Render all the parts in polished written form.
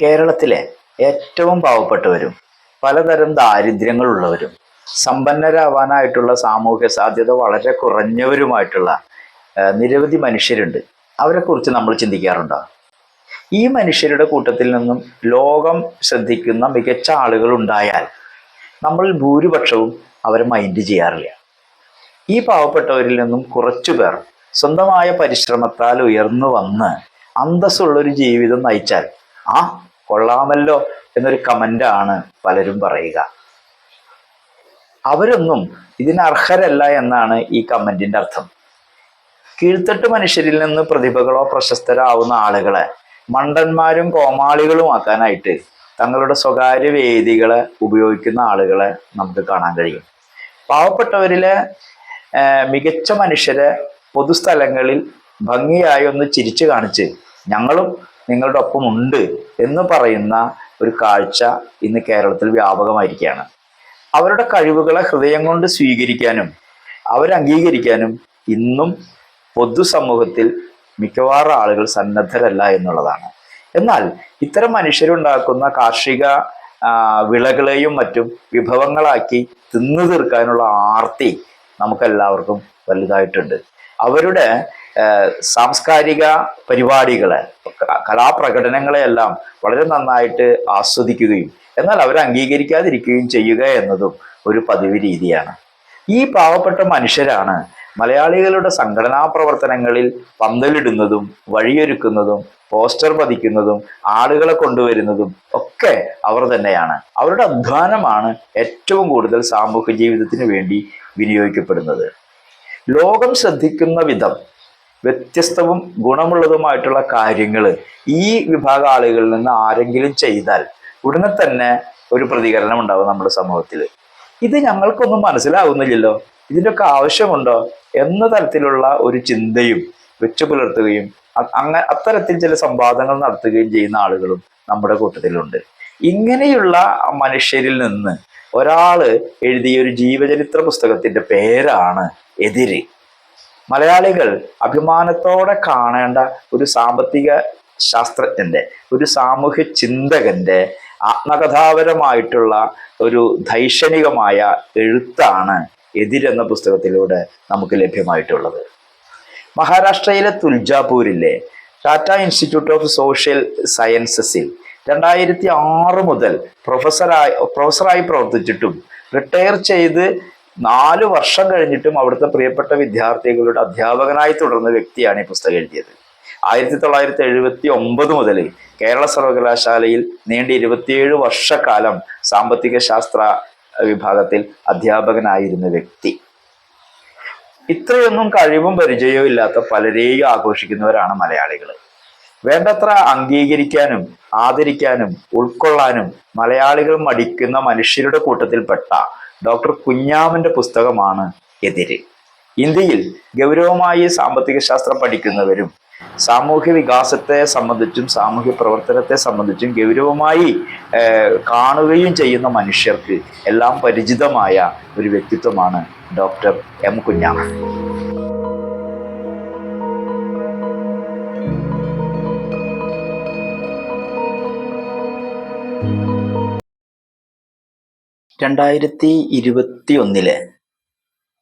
കേരളത്തിലെ ഏറ്റവും പാവപ്പെട്ടവരും പലതരം ദാരിദ്ര്യങ്ങളുള്ളവരും സമ്പന്നരാവാനായിട്ടുള്ള സാമൂഹ്യ സാധ്യത വളരെ കുറഞ്ഞവരുമായിട്ടുള്ള നിരവധി മനുഷ്യരുണ്ട്. അവരെക്കുറിച്ച് നമ്മൾ ചിന്തിക്കാറുണ്ടോ? ഈ മനുഷ്യരുടെ കൂട്ടത്തിൽ നിന്നും ലോകം ശ്രദ്ധിക്കുന്ന മികച്ച ആളുകൾ ഉണ്ടായാൽ നമ്മൾ ഭൂരിപക്ഷവും അവരെ മൈൻഡ് ചെയ്യാറില്ല. ഈ പാവപ്പെട്ടവരിൽ നിന്നും കുറച്ചു പേർ സ്വന്തമായ പരിശ്രമത്താൽ ഉയർന്നു വന്ന് അന്തസ്സുള്ളൊരു ജീവിതം നയിച്ചാൽ ആ കൊള്ളാമല്ലോ എന്നൊരു കമൻ്റാണ് പലരും പറയുക. അവരൊന്നും ഇതിന് അർഹരല്ല എന്നാണ് ഈ കമൻറ്റിൻ്റെ അർത്ഥം. കീഴ്ത്തട്ട് മനുഷ്യരിൽ നിന്ന് പ്രതിഭകളോ പ്രശസ്തരാവുന്ന ആളുകളെ മണ്ടന്മാരും കോമാളികളുമാക്കാനായിട്ട് തങ്ങളുടെ സ്വകാര്യ വേദികളെ ഉപയോഗിക്കുന്ന ആളുകളെ നമുക്ക് കാണാൻ കഴിയും. പാവപ്പെട്ടവരിലെ മികച്ച മനുഷ്യരെ പൊതുസ്ഥലങ്ങളിൽ ഭംഗിയായി ഒന്ന് ചിരിച്ചു കാണിച്ച് ഞങ്ങളും നിങ്ങളുടെ ഒപ്പം ഉണ്ട് എന്ന് പറയുന്ന ഒരു കാഴ്ച ഇന്ന് കേരളത്തിൽ വ്യാപകമായിരിക്കുകയാണ്. അവരുടെ കഴിവുകളെ ഹൃദയം കൊണ്ട് സ്വീകരിക്കാനും അവരംഗീകരിക്കാനും ഇന്നും പൊതുസമൂഹത്തിൽ മിക്കവാറും ആളുകൾ സന്നദ്ധരല്ല എന്നുള്ളതാണ്. എന്നാൽ ഇത്തരം മനുഷ്യരുണ്ടാക്കുന്ന കാർഷിക വിളകളെയും മറ്റും വിഭവങ്ങളാക്കി തിന്നു തീർക്കാനുള്ള ആർത്തി നമുക്കെല്ലാവർക്കും വലുതായിട്ടുണ്ട്. അവരുടെ സാംസ്കാരിക പരിപാടികളെ കലാപ്രകടനങ്ങളെയെല്ലാം വളരെ നന്നായിട്ട് ആസ്വദിക്കുകയും എന്നാൽ അവരെ അംഗീകരിക്കാതിരിക്കുകയും ചെയ്യുക എന്നതും ഒരു പതിവ് രീതിയാണ്. ഈ പാവപ്പെട്ട മനുഷ്യരാണ് മലയാളികളുടെ സംഘടനാ പ്രവർത്തനങ്ങളിൽ പന്തലിടുന്നതും വഴിയൊരുക്കുന്നതും പോസ്റ്റർ പതിക്കുന്നതും ആളുകളെ കൊണ്ടുവരുന്നതും ഒക്കെ അവർ തന്നെയാണ്. അവരുടെ അധ്വാനമാണ് ഏറ്റവും കൂടുതൽ സാമൂഹ്യ ജീവിതത്തിന് വേണ്ടി വിനിയോഗിക്കപ്പെടുന്നത്. ലോകം ശ്രദ്ധിക്കുന്ന വിധം വ്യത്യസ്തവും ഗുണമുള്ളതുമായിട്ടുള്ള കാര്യങ്ങൾ ഈ വിഭാഗം ആളുകളിൽ നിന്ന് ആരെങ്കിലും ചെയ്താൽ ഉടനെ തന്നെ ഒരു പ്രതികരണം ഉണ്ടാവും നമ്മുടെ സമൂഹത്തിൽ. ഇത് ഞങ്ങൾക്കൊന്നും മനസ്സിലാവുന്നില്ലല്ലോ, ഇതിൻ്റെയൊക്കെ ആവശ്യമുണ്ടോ എന്ന തരത്തിലുള്ള ഒരു ചിന്തയും വെച്ചു പുലർത്തുകയും അത്തരത്തിൽ ചില സംവാദങ്ങൾ നടത്തുകയും ചെയ്യുന്ന ആളുകളും നമ്മുടെ കൂട്ടത്തിലുണ്ട്. ഇങ്ങനെയുള്ള മനുഷ്യരിൽ നിന്ന് ഒരാള് എഴുതിയ ഒരു ജീവചരിത്ര പുസ്തകത്തിന്റെ പേരാണ് എതിര്. മലയാളികൾ അഭിമാനത്തോടെ കാണേണ്ട ഒരു സാമ്പത്തിക ശാസ്ത്രജ്ഞന്റെ, ഒരു സാമൂഹ്യ ചിന്തകന്റെ ആത്മകഥാപരമായിട്ടുള്ള ഒരു ദൈക്ഷണികമായ എഴുത്താണ് എതിരെന്ന പുസ്തകത്തിലൂടെ നമുക്ക് ലഭ്യമായിട്ടുള്ളത്. മഹാരാഷ്ട്രയിലെ തുൽജാപൂരിലെ ടാറ്റ ഇൻസ്റ്റിറ്റ്യൂട്ട് ഓഫ് സോഷ്യൽ സയൻസസിൽ 2006 മുതൽ പ്രൊഫസറായി പ്രവർത്തിച്ചിട്ടും റിട്ടയർ ചെയ്ത് 4 വർഷം കഴിഞ്ഞിട്ടും അവിടുത്തെ പ്രിയപ്പെട്ട വിദ്യാർത്ഥികളുടെ അധ്യാപകനായി തുടർന്ന വ്യക്തിയാണ് ഈ പുസ്തകം എഴുതിയത്. 1979 മുതൽ കേരള സർവകലാശാലയിൽ നീണ്ട 27 വർഷക്കാലം സാമ്പത്തിക ശാസ്ത്ര വിഭാഗത്തിൽ അധ്യാപകനായിരുന്ന വ്യക്തി. ഇത്രയൊന്നും കഴിവും പരിചയവും ഇല്ലാത്ത പലരെയും ആഘോഷിക്കുന്നവരാണ് മലയാളികൾ. വേണ്ടത്ര അംഗീകരിക്കാനും ആദരിക്കാനും ഉൾക്കൊള്ളാനും മലയാളികൾ മടിക്കുന്ന മനുഷ്യരുടെ കൂട്ടത്തിൽപ്പെട്ട ഡോക്ടർ കുഞ്ഞാമന്റെ പുസ്തകമാണ് എതിര്. ഇന്ത്യയിൽ ഗൗരവമായി സാമ്പത്തിക ശാസ്ത്രം പഠിക്കുന്നവരും സാമൂഹ്യ വികാസത്തെ സംബന്ധിച്ചും സാമൂഹ്യ പ്രവർത്തനത്തെ സംബന്ധിച്ചും ഗൗരവമായി കാണുകയും ചെയ്യുന്ന മനുഷ്യർക്ക് എല്ലാം പരിചിതമായ ഒരു വ്യക്തിത്വമാണ് ഡോക്ടർ എം കുഞ്ഞാമൻ. (2021)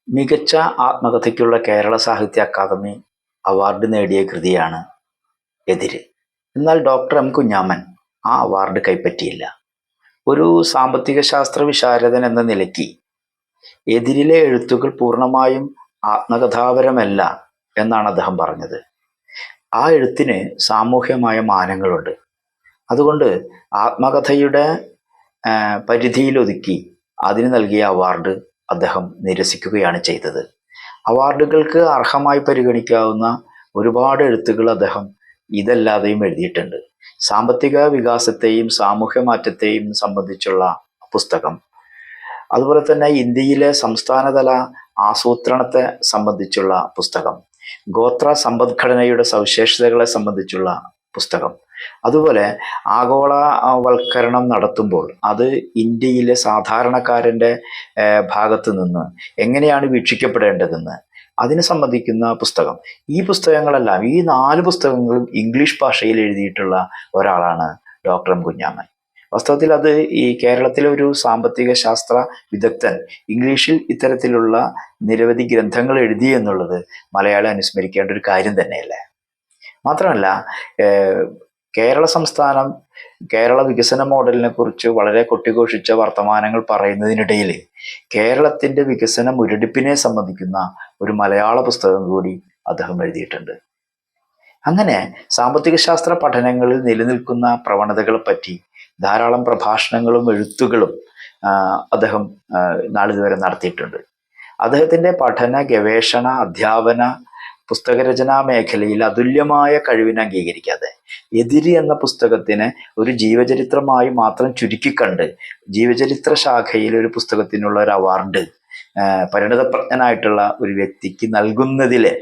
മികച്ച ആത്മകഥയ്ക്കുള്ള കേരള സാഹിത്യ അക്കാദമി അവാർഡ് നേടിയ കൃതിയാണ് എതിര്. എന്നാൽ ഡോക്ടർ എം കുഞ്ഞാമൻ ആ അവാർഡ് കൈപ്പറ്റിയില്ല. ഒരു സാമ്പത്തിക ശാസ്ത്ര വിശാരദൻ എന്ന നിലയ്ക്ക് എതിരിലെ എഴുത്തുകൾ പൂർണ്ണമായും ആത്മകഥാപരമല്ല എന്നാണ് അദ്ദേഹം പറഞ്ഞത്. ആ എഴുത്തിന് സാമൂഹ്യമായ മാനങ്ങളുണ്ട്. അതുകൊണ്ട് ആത്മകഥയുടെ പരിധിയിലൊതുക്കി അതിന് നൽകിയ അവാർഡ് അദ്ദേഹം നിരസിക്കുകയാണ് ചെയ്തത്. അവാർഡുകൾക്ക് അർഹമായി പരിഗണിക്കാവുന്ന ഒരുപാട് എഴുത്തുകൾ അദ്ദേഹം ഇതല്ലാതെയും എഴുതിയിട്ടുണ്ട്. സാമ്പത്തിക വികാസത്തെയും സാമൂഹ്യ മാറ്റത്തെയും സംബന്ധിച്ചുള്ള പുസ്തകം, അതുപോലെ തന്നെ ഇന്ത്യയിലെ സംസ്ഥാനതല ആസൂത്രണത്തെ സംബന്ധിച്ചുള്ള പുസ്തകം, ഗോത്ര സമ്പദ്ഘടനയുടെ സവിശേഷതകളെ സംബന്ധിച്ചുള്ള പുസ്തകം, അതുപോലെ ആഗോളവൽക്കരണം നടത്തുമ്പോൾ അത് ഇന്ത്യയിലെ സാധാരണക്കാരൻ്റെ ഭാഗത്ത് നിന്ന് എങ്ങനെയാണ് വീക്ഷിക്കപ്പെടേണ്ടതെന്ന് അതിനെ സംബന്ധിക്കുന്ന പുസ്തകം. ഈ പുസ്തകങ്ങളെല്ലാം, ഈ 4 പുസ്തകങ്ങളും ഇംഗ്ലീഷ് ഭാഷയിൽ എഴുതിയിട്ടുള്ള ഒരാളാണ് ഡോക്ടർ എം കുഞ്ഞാമൻ. വാസ്തവത്തിൽ അത് ഈ കേരളത്തിലെ ഒരു സാമ്പത്തിക ശാസ്ത്ര വിദഗ്ധൻ ഇംഗ്ലീഷിൽ ഇത്തരത്തിലുള്ള നിരവധി ഗ്രന്ഥങ്ങൾ എഴുതി എന്നുള്ളത് മലയാളം അനുസ്മരിക്കേണ്ട ഒരു കാര്യം തന്നെയല്ലേ. മാത്രമല്ല, കേരള സംസ്ഥാനം കേരള വികസന മോഡലിനെ കുറിച്ച് വളരെ കൊട്ടിഘോഷിച്ച വർത്തമാനങ്ങൾ പറയുന്നതിനിടയിൽ കേരളത്തിന്റെ വികസന മുരടിപ്പിനെ സംബന്ധിക്കുന്ന ഒരു മലയാള പുസ്തകം കൂടി അദ്ദേഹം എഴുതിയിട്ടുണ്ട്. അങ്ങനെ സാമ്പത്തിക ശാസ്ത്ര പഠനങ്ങളിൽ നിലനിൽക്കുന്ന പ്രവണതകളെ പറ്റി ധാരാളം പ്രഭാഷണങ്ങളും എഴുത്തുകളും അദ്ദേഹം നാളിതുവരെ നടത്തിയിട്ടുണ്ട്. അദ്ദേഹത്തിന്റെ പഠന ഗവേഷണ അധ്യാപന പുസ്തകരചനാ മേഖലയിൽ അതുല്യമായ കഴിവിനെ അംഗീകരിക്കാതെ എതിരി എന്ന പുസ്തകത്തിന് ഒരു ജീവചരിത്രമായി മാത്രം ചുരുക്കിക്കണ്ട് ജീവചരിത്ര ശാഖയിൽ ഒരു പുസ്തകത്തിനുള്ള ഒരു അവാർഡ് പരിണതപ്രജ്ഞനായിട്ടുള്ള ഒരു വ്യക്തിക്ക് നൽകുന്നതിലെ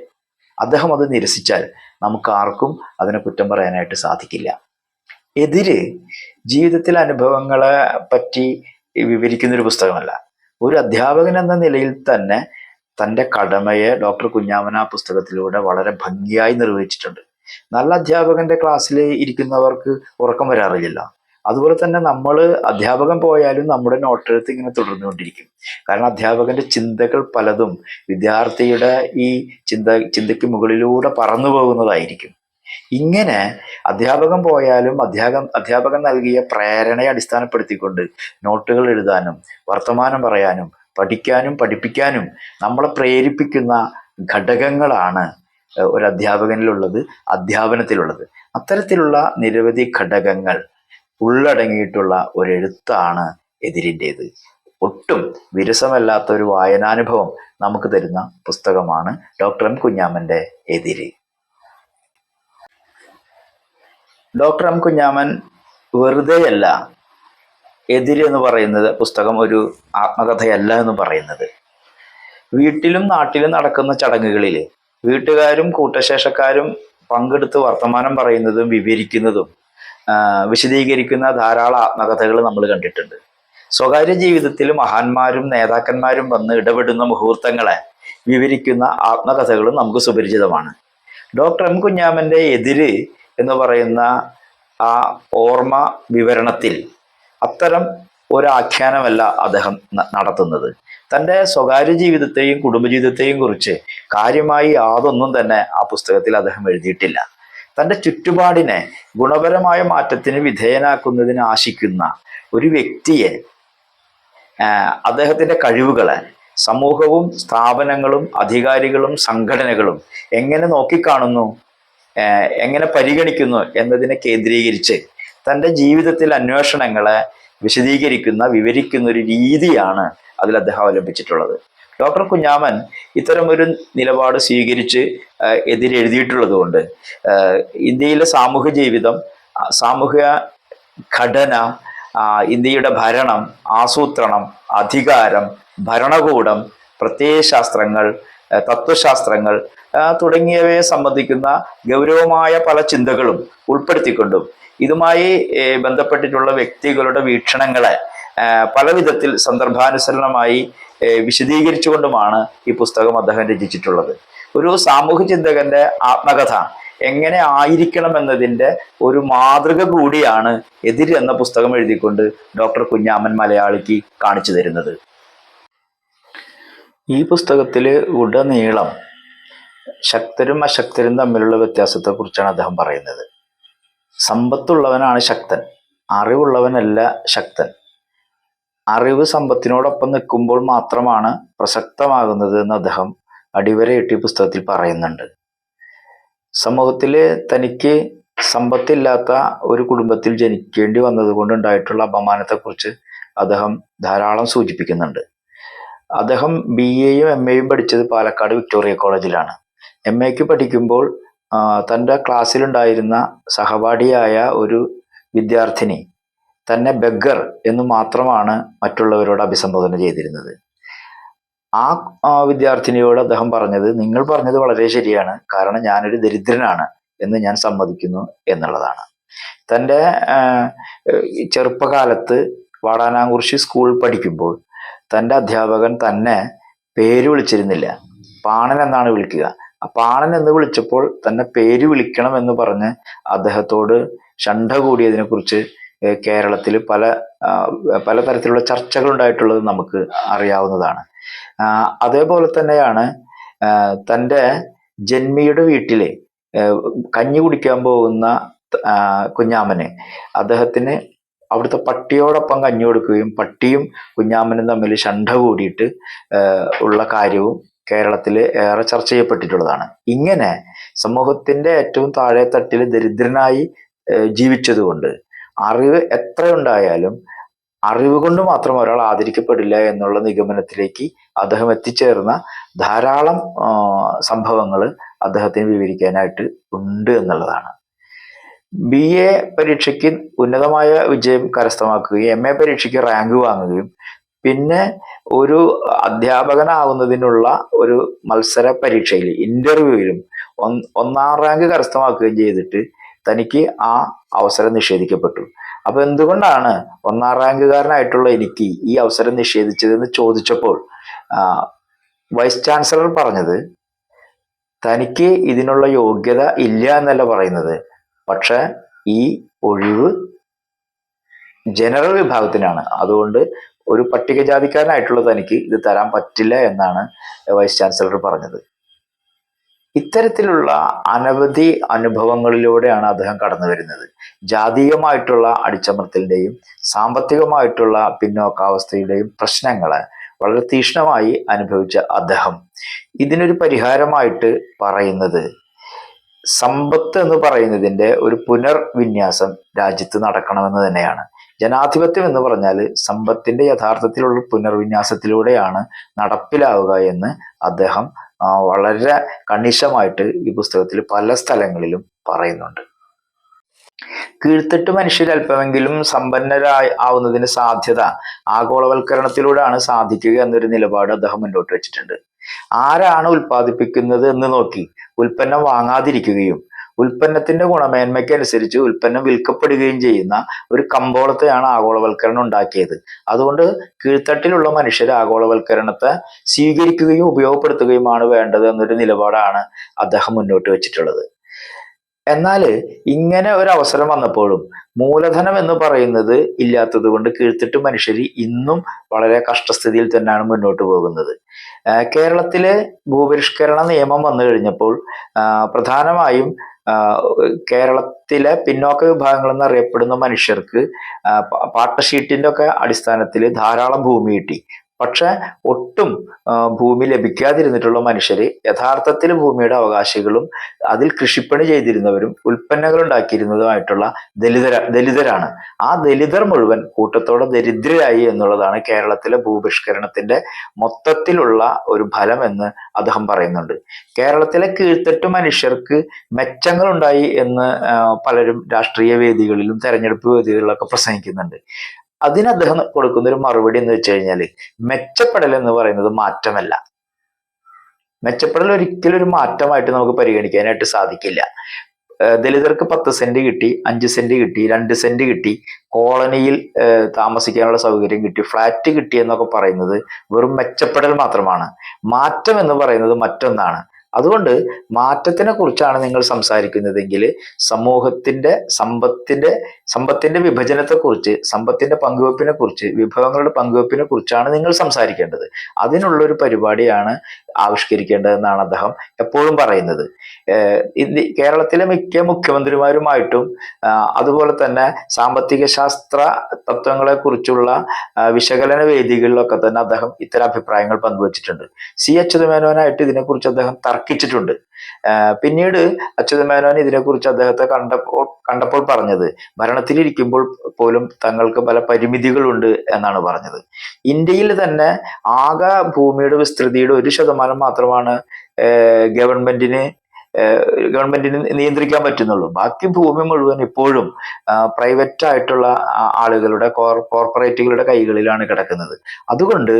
അദ്ദേഹം അത് നിരസിച്ചാൽ നമുക്ക് ആർക്കും അതിനെ കുറ്റം പറയാനായിട്ട് സാധിക്കില്ല. എതിര് ജീവിതത്തിലെ അനുഭവങ്ങളെ പറ്റി വിവരിക്കുന്നൊരു പുസ്തകമല്ല. ഒരു അധ്യാപകൻ എന്ന നിലയിൽ തന്നെ തൻ്റെ കടമയെ ഡോക്ടർ കുഞ്ഞാമൻ ആ പുസ്തകത്തിലൂടെ വളരെ ഭംഗിയായി നിർവഹിച്ചിട്ടുണ്ട്. നല്ല അധ്യാപകന്റെ ക്ലാസ്സിൽ ഇരിക്കുന്നവർക്ക് ഉറക്കം വരാറില്ലല്ലോ. അതുപോലെ തന്നെ നമ്മൾ അധ്യാപകൻ പോയാലും നമ്മുടെ നോട്ടെഴുത്ത് ഇങ്ങനെ തുടർന്നുകൊണ്ടിരിക്കും. കാരണം അധ്യാപകന്റെ ചിന്തകൾ പലതും വിദ്യാർത്ഥിയുടെ ഈ ചിന്തയ്ക്ക് മുകളിലൂടെ പറന്നു പോകുന്നതായിരിക്കും. ഇങ്ങനെ അധ്യാപകൻ പോയാലും അധ്യാപകൻ നൽകിയ പ്രേരണയെ അടിസ്ഥാനപ്പെടുത്തിക്കൊണ്ട് നോട്ടുകൾ എഴുതാനും വർത്തമാനം പറയാനും പഠിക്കാനും പഠിപ്പിക്കാനും നമ്മളെ പ്രേരിപ്പിക്കുന്ന ഘടകങ്ങളാണ് ഒരു അധ്യാപകനിലുള്ളത്, അധ്യാപനത്തിലുള്ളത്. അത്തരത്തിലുള്ള നിരവധി ഘടകങ്ങൾ ഉള്ളടങ്ങിയിട്ടുള്ള ഒരു എഴുത്താണ് എതിരിൻ്റേത്. ഒട്ടും വിരസമല്ലാത്ത ഒരു വായനാനുഭവം നമുക്ക് തരുന്ന പുസ്തകമാണ് ഡോക്ടർ എം കുഞ്ഞാമന്റെ എതിര്. ഡോക്ടർ എം കുഞ്ഞാമൻ വെറുതെയല്ല എതിര് എന്ന് പറയുന്നത് പുസ്തകം ഒരു ആത്മകഥയല്ല എന്ന് പറയുന്നത്. വീട്ടിലും നാട്ടിലും നടക്കുന്ന ചടങ്ങുകളിൽ വീട്ടുകാരും കൂട്ടശേഷക്കാരും പങ്കെടുത്ത് വർത്തമാനം പറയുന്നതും വിവരിക്കുന്നതും വിശദീകരിക്കുന്ന ധാരാളം ആത്മകഥകൾ നമ്മൾ കണ്ടിട്ടുണ്ട്. സ്വകാര്യ ജീവിതത്തിൽ മഹാന്മാരും നേതാക്കന്മാരും വന്ന് ഇടപെടുന്ന മുഹൂർത്തങ്ങളെ വിവരിക്കുന്ന ആത്മകഥകളും നമുക്ക് സുപരിചിതമാണ്. ഡോക്ടർ എം കുഞ്ഞാമന്റെ എതിര് എന്ന് പറയുന്ന ആ ഓർമ്മ വിവരണത്തിൽ അത്തരം ഒരാഖ്യാനമല്ല അദ്ദേഹം നടത്തുന്നത്. തൻ്റെ സ്വകാര്യ ജീവിതത്തെയും കുടുംബജീവിതത്തെയും കുറിച്ച് കാര്യമായി യാതൊന്നും തന്നെ ആ പുസ്തകത്തിൽ അദ്ദേഹം എഴുതിയിട്ടില്ല. തൻ്റെ ചുറ്റുപാടിനെ ഗുണപരമായ മാറ്റത്തിന് വിധേയനാക്കുന്നതിന് ആശിക്കുന്ന ഒരു വ്യക്തിയെ അദ്ദേഹത്തിൻ്റെ കഴിവുകളെ സമൂഹവും സ്ഥാപനങ്ങളും അധികാരികളും സംഘടനകളും എങ്ങനെ നോക്കിക്കാണുന്നു, എങ്ങനെ പരിഗണിക്കുന്നു എന്നതിനെ കേന്ദ്രീകരിച്ച് തൻ്റെ ജീവിതത്തിലെ അന്വേഷണങ്ങളെ വിവരിക്കുന്ന ഒരു രീതിയാണ് അതിൽ അദ്ദേഹം അവലംബിച്ചിട്ടുള്ളത്. ഡോക്ടർ കുഞ്ഞാമൻ ഇത്തരമൊരു നിലപാട് സ്വീകരിച്ച് എതിരെഴുതിയിട്ടുള്ളത് കൊണ്ട് ഇന്ത്യയിലെ സാമൂഹ്യ ജീവിതം, സാമൂഹ്യ ഘടന, ഇന്ത്യയുടെ ഭരണം, ആസൂത്രണം, അധികാരം, ഭരണകൂടം, പ്രത്യയശാസ്ത്രങ്ങൾ, തത്വശാസ്ത്രങ്ങൾ തുടങ്ങിയവയെ സംബന്ധിക്കുന്ന ഗൗരവമായ പല ചിന്തകളും ഉൾപ്പെടുത്തിക്കൊണ്ടും ഇതുമായി ബന്ധപ്പെട്ടിട്ടുള്ള വ്യക്തികളുടെ വീക്ഷണങ്ങളെ പല വിധത്തിൽ സന്ദർഭാനുസരണമായി വിശദീകരിച്ചുകൊണ്ടുമാണ് ഈ പുസ്തകം അദ്ദേഹം രചിച്ചിട്ടുള്ളത്. ഒരു സാമൂഹ്യ ചിന്തകന്റെ ആത്മകഥ എങ്ങനെ ആയിരിക്കണം എന്നതിൻ്റെ ഒരു മാതൃക കൂടിയാണ് എതിര് എന്ന പുസ്തകം എഴുതിക്കൊണ്ട് ഡോക്ടർ കുഞ്ഞാമൻ മലയാളിക്ക് കാണിച്ചു തരുന്നത്. ഈ പുസ്തകത്തിൽ ഉടനീളം ശക്തരും അശക്തരും തമ്മിലുള്ള വ്യത്യാസത്തെക്കുറിച്ചാണ് അദ്ദേഹം പറയുന്നത്. സമ്പത്തുള്ളവനാണ് ശക്തൻ, അറിവുള്ളവനല്ല ശക്തൻ. അറിവ് സമ്പത്തിനോടൊപ്പം നിൽക്കുമ്പോൾ മാത്രമാണ് പ്രസക്തമാകുന്നത് എന്ന് അദ്ദേഹം അടിവരയിട്ട് ഈ പുസ്തകത്തിൽ പറയുന്നുണ്ട്. സമൂഹത്തിൽ തനിക്ക് സമ്പത്തില്ലാത്ത ഒരു കുടുംബത്തിൽ ജനിക്കേണ്ടി വന്നതുകൊണ്ടുണ്ടായിട്ടുള്ള അപമാനത്തെക്കുറിച്ച് അദ്ദേഹം ധാരാളം സൂചിപ്പിക്കുന്നുണ്ട്. അദ്ദേഹം BA-യും MA-യും പഠിച്ചത് പാലക്കാട് വിക്ടോറിയ കോളേജിലാണ്. MA-ക്ക് പഠിക്കുമ്പോൾ തൻ്റെ ക്ലാസ്സിലുണ്ടായിരുന്ന സഹപാഠിയായ ഒരു വിദ്യാർത്ഥിനി തന്നെ ബെഗർ എന്ന് മാത്രമാണ് മറ്റുള്ളവരോട് അഭിസംബോധന ചെയ്തിരുന്നത്. ആ വിദ്യാർത്ഥിനിയോട് അദ്ദേഹം പറഞ്ഞത്, നിങ്ങൾ പറഞ്ഞത് വളരെ ശരിയാണ്, കാരണം ഞാനൊരു ദരിദ്രനാണ് എന്ന് ഞാൻ സമ്മതിക്കുന്നു എന്നുള്ളതാണ്. തൻ്റെ ചെറുപ്പകാലത്ത് വാടാനാംകുറിശി സ്കൂൾ പഠിക്കുമ്പോൾ തൻ്റെ അധ്യാപകൻ തന്നെ പേര് വിളിച്ചിരുന്നില്ല, പാണൻ എന്നാണ് വിളിക്കുക. പാണൻ എന്ന് വിളിച്ചപ്പോൾ തന്നെ പേര് വിളിക്കണം എന്ന് പറഞ്ഞ് അദ്ദേഹത്തോട് ഷണ്ഡ കൂടിയതിനെ കുറിച്ച് കേരളത്തിൽ പലതരത്തിലുള്ള ചർച്ചകൾ ഉണ്ടായിട്ടുള്ളത് നമുക്ക് അറിയാവുന്നതാണ്. അതേപോലെ തന്നെയാണ് തൻ്റെ ജന്മിയുടെ വീട്ടിലെ കഞ്ഞി കുടിക്കാൻ പോകുന്ന കുഞ്ഞാമനെ അദ്ദേഹത്തിന് അവിടുത്തെ പട്ടിയോടൊപ്പം കഞ്ഞി കൊടുക്കുകയും പട്ടിയും കുഞ്ഞാമനും തമ്മിൽ ഷണ്ഡ കൂടിയിട്ട് ഉള്ള കാര്യവും കേരളത്തിൽ ഏറെ ചർച്ച ചെയ്യപ്പെട്ടിട്ടുള്ളതാണ്. ഇങ്ങനെ സമൂഹത്തിന്റെ ഏറ്റവും താഴെ തട്ടിൽ ദരിദ്രനായി ജീവിച്ചതുകൊണ്ട് അറിവ് എത്രയുണ്ടായാലും അറിവ് കൊണ്ട് മാത്രം ഒരാൾ ആദരിക്കപ്പെടില്ല എന്നുള്ള നിഗമനത്തിലേക്ക് അദ്ദേഹം എത്തിച്ചേർന്ന ധാരാളം സംഭവങ്ങൾ അദ്ദേഹത്തിന് വിവരിക്കാനായിട്ട് ഉണ്ട് എന്നുള്ളതാണ്. BA പരീക്ഷയ്ക്ക് ഉന്നതമായ വിജയം കരസ്ഥമാക്കുകയും MA പരീക്ഷയ്ക്ക് റാങ്ക് വാങ്ങുകയും പിന്നെ ഒരു അധ്യാപകനാവുന്നതിനുള്ള ഒരു മത്സര പരീക്ഷയിൽ ഇന്റർവ്യൂവിലും ഒന്നാം റാങ്ക് കരസ്ഥമാക്കുകയും ചെയ്തിട്ട് തനിക്ക് ആ അവസരം നിഷേധിക്കപ്പെട്ടു. അപ്പൊ എന്തുകൊണ്ടാണ് ഒന്നാം റാങ്കുകാരനായിട്ടുള്ള എനിക്ക് ഈ അവസരം നിഷേധിച്ചതെന്ന് ചോദിച്ചപ്പോൾ വൈസ് ചാൻസലർ പറഞ്ഞത് തനിക്ക് ഇതിനുള്ള യോഗ്യത ഇല്ല എന്നല്ല പറയുന്നത്, പക്ഷെ ഈ ഒഴിവ് ജനറൽ വിഭാഗത്തിനാണ്, അതുകൊണ്ട് ഒരു പട്ടികജാതിക്കാരനായിട്ടുള്ള തനിക്ക് ഇത് തരാൻ പറ്റില്ല എന്നാണ് വൈസ് ചാൻസലർ പറഞ്ഞത്. ഇത്തരത്തിലുള്ള അനവധി അനുഭവങ്ങളിലൂടെയാണ് അദ്ദേഹം കടന്നു വരുന്നത്. ജാതീയമായിട്ടുള്ള അടിച്ചമർത്തലിന്റെയും സാമ്പത്തികമായിട്ടുള്ള പിന്നോക്കാവസ്ഥയുടെയും പ്രശ്നങ്ങളെ വളരെ തീക്ഷ്ണമായി അനുഭവിച്ച അദ്ദേഹം ഇതിനൊരു പരിഹാരമായിട്ട് പറയുന്നത് സമ്പത്ത് എന്ന് പറയുന്നതിന്റെ ഒരു പുനർവിന്യാസം രാജ്യത്ത് നടക്കണമെന്ന് തന്നെയാണ്. ജനാധിപത്യം എന്ന് പറഞ്ഞാൽ സമ്പത്തിന്റെ യഥാർത്ഥത്തിലുള്ള പുനർവിന്യാസത്തിലൂടെയാണ് നടപ്പിലാവുക എന്ന് അദ്ദേഹം വളരെ കണിശമായിട്ട് ഈ പുസ്തകത്തിൽ പല സ്ഥലങ്ങളിലും പറയുന്നുണ്ട്. കീഴ്ത്തട്ട് മനുഷ്യർ അല്പമെങ്കിലും ആവുന്നതിന് സാധ്യത ആഗോളവൽക്കരണത്തിലൂടെയാണ് സാധിക്കുക എന്നൊരു നിലപാട് അദ്ദേഹം മുന്നോട്ട് വെച്ചിട്ടുണ്ട്. ആരാണ് ഉൽപ്പാദിപ്പിക്കുന്നത് എന്ന് നോക്കി ഉൽപ്പന്നം വാങ്ങാതിരിക്കുകയും ഉൽപ്പന്നത്തിന്റെ ഗുണമേന്മയ്ക്കനുസരിച്ച് ഉൽപ്പന്നം വിൽക്കപ്പെടുകയും ചെയ്യുന്ന ഒരു കമ്പോളത്തെയാണ് ആഗോളവൽക്കരണം ഉണ്ടാക്കിയത്. അതുകൊണ്ട് കീഴ്ത്തട്ടിലുള്ള മനുഷ്യർ ആഗോളവൽക്കരണത്തെ സ്വീകരിക്കുകയും ഉപയോഗപ്പെടുത്തുകയുമാണ് വേണ്ടത് എന്നൊരു നിലപാടാണ് അദ്ദേഹം മുന്നോട്ട് വെച്ചിട്ടുള്ളത്. എന്നാൽ ഇങ്ങനെ ഒരു അവസരം വന്നപ്പോഴും മൂലധനം എന്ന് പറയുന്നത് ഇല്ലാത്തത് കൊണ്ട് കീഴ്ത്തട്ട് മനുഷ്യർ ഇന്നും വളരെ കഷ്ടസ്ഥിതിയിൽ തന്നെയാണ് മുന്നോട്ട് പോകുന്നത്. കേരളത്തിലെ ഭൂപരിഷ്കരണ നിയമം വന്നു കഴിഞ്ഞപ്പോൾ പ്രധാനമായും കേരളത്തിലെ പിന്നോക്ക വിഭാഗങ്ങൾ എന്നറിയപ്പെടുന്ന മനുഷ്യർക്ക് പാട്ടഷീറ്റിന്റെ ഒക്കെ അടിസ്ഥാനത്തിൽ ധാരാളം ഭൂമി കിട്ടി. പക്ഷെ ഒട്ടും ഭൂമി ലഭിക്കാതിരുന്നിട്ടുള്ള മനുഷ്യര് യഥാർത്ഥത്തിൽ ഭൂമിയുടെ അവകാശികളും അതിൽ കൃഷിപ്പണി ചെയ്തിരുന്നവരും ഉൽപ്പന്നങ്ങൾ ഉണ്ടാക്കിയിരുന്നതുമായിട്ടുള്ള ദലിതരാണ്. ആ ദലിതർ മുഴുവൻ കൂട്ടത്തോടെ ദരിദ്രരായി എന്നുള്ളതാണ് കേരളത്തിലെ ഭൂപരിഷ്കരണത്തിന്റെ മൊത്തത്തിലുള്ള ഒരു ഫലം എന്ന് അദ്ദേഹം പറയുന്നുണ്ട്. കേരളത്തിലെ കീഴ്ത്തട്ട് മനുഷ്യർക്ക് മെച്ചങ്ങൾ ഉണ്ടായി എന്ന് പലരും രാഷ്ട്രീയ വേദികളിലും തെരഞ്ഞെടുപ്പ് വേദികളിലൊക്കെ പ്രസംഗിക്കുന്നുണ്ട്. അതിന് അദ്ദേഹം കൊടുക്കുന്ന ഒരു മറുപടി എന്ന് വെച്ച് കഴിഞ്ഞാൽ മെച്ചപ്പെടൽ എന്ന് പറയുന്നത് മാറ്റമല്ല. മെച്ചപ്പെടൽ ഒരിക്കലും ഒരു മാറ്റമായിട്ട് നമുക്ക് പരിഗണിക്കാനായിട്ട് സാധിക്കില്ല. ദലിതർക്ക് 10 സെന്റ് കിട്ടി, 5 സെന്റ് കിട്ടി, 2 സെന്റ് കിട്ടി, കോളനിയിൽ താമസിക്കാനുള്ള സൗകര്യം കിട്ടി, ഫ്ലാറ്റ് കിട്ടി എന്നൊക്കെ പറയുന്നത് വെറും മെച്ചപ്പെടൽ മാത്രമാണ്. മാറ്റം എന്ന് പറയുന്നത് മറ്റൊന്നാണ്. അതുകൊണ്ട് മാറ്റത്തിനെ കുറിച്ചാണ് നിങ്ങൾ സംസാരിക്കുന്നതെങ്കിൽ സമൂഹത്തിന്റെ സമ്പത്തിന്റെ വിഭജനത്തെ കുറിച്ച്, സമ്പത്തിന്റെ പങ്കുവെപ്പിനെ കുറിച്ച്, വിഭവങ്ങളുടെ പങ്കുവെപ്പിനെ കുറിച്ചാണ് നിങ്ങൾ സംസാരിക്കേണ്ടത്. അതിനുള്ളൊരു പരിപാടിയാണ് ആവിഷ്കരിക്കേണ്ടതെന്നാണ് അദ്ദേഹം എപ്പോഴും പറയുന്നത്. കേരളത്തിലെ മിക്ക മുഖ്യമന്ത്രിമാരുമായിട്ടും അതുപോലെ തന്നെ സാമ്പത്തിക ശാസ്ത്ര തത്വങ്ങളെ കുറിച്ചുള്ള വിശകലന വേദികളിലൊക്കെ തന്നെ അദ്ദേഹം ഇത്തരം അഭിപ്രായങ്ങൾ പങ്കുവച്ചിട്ടുണ്ട്. അച്യുതമേനോനായിട്ട് ഇതിനെക്കുറിച്ച് അദ്ദേഹം തർക്കിച്ചിട്ടുണ്ട്. പിന്നീട് അച്യുതമേനോൻ ഇതിനെക്കുറിച്ച് അദ്ദേഹത്തെ കണ്ടപ്പോൾ പറഞ്ഞത് ഭരണത്തിലിരിക്കുമ്പോൾ പോലും തങ്ങൾക്ക് പല പരിമിതികളുണ്ട് എന്നാണ് പറഞ്ഞത്. ഇന്ത്യയിൽ തന്നെ ആകെ ഭൂമിയുടെ വിസ്തൃതിയുടെ 1% മാത്രമാണ് ഗവൺമെന്റിന് നിയന്ത്രിക്കാൻ പറ്റുന്നുള്ളൂ. ബാക്കി ഭൂമി മുഴുവൻ ഇപ്പോഴും പ്രൈവറ്റ് ആയിട്ടുള്ള ആളുകളുടെ കോർപ്പറേറ്റുകളുടെ കൈകളിലാണ് കിടക്കുന്നത്. അതുകൊണ്ട്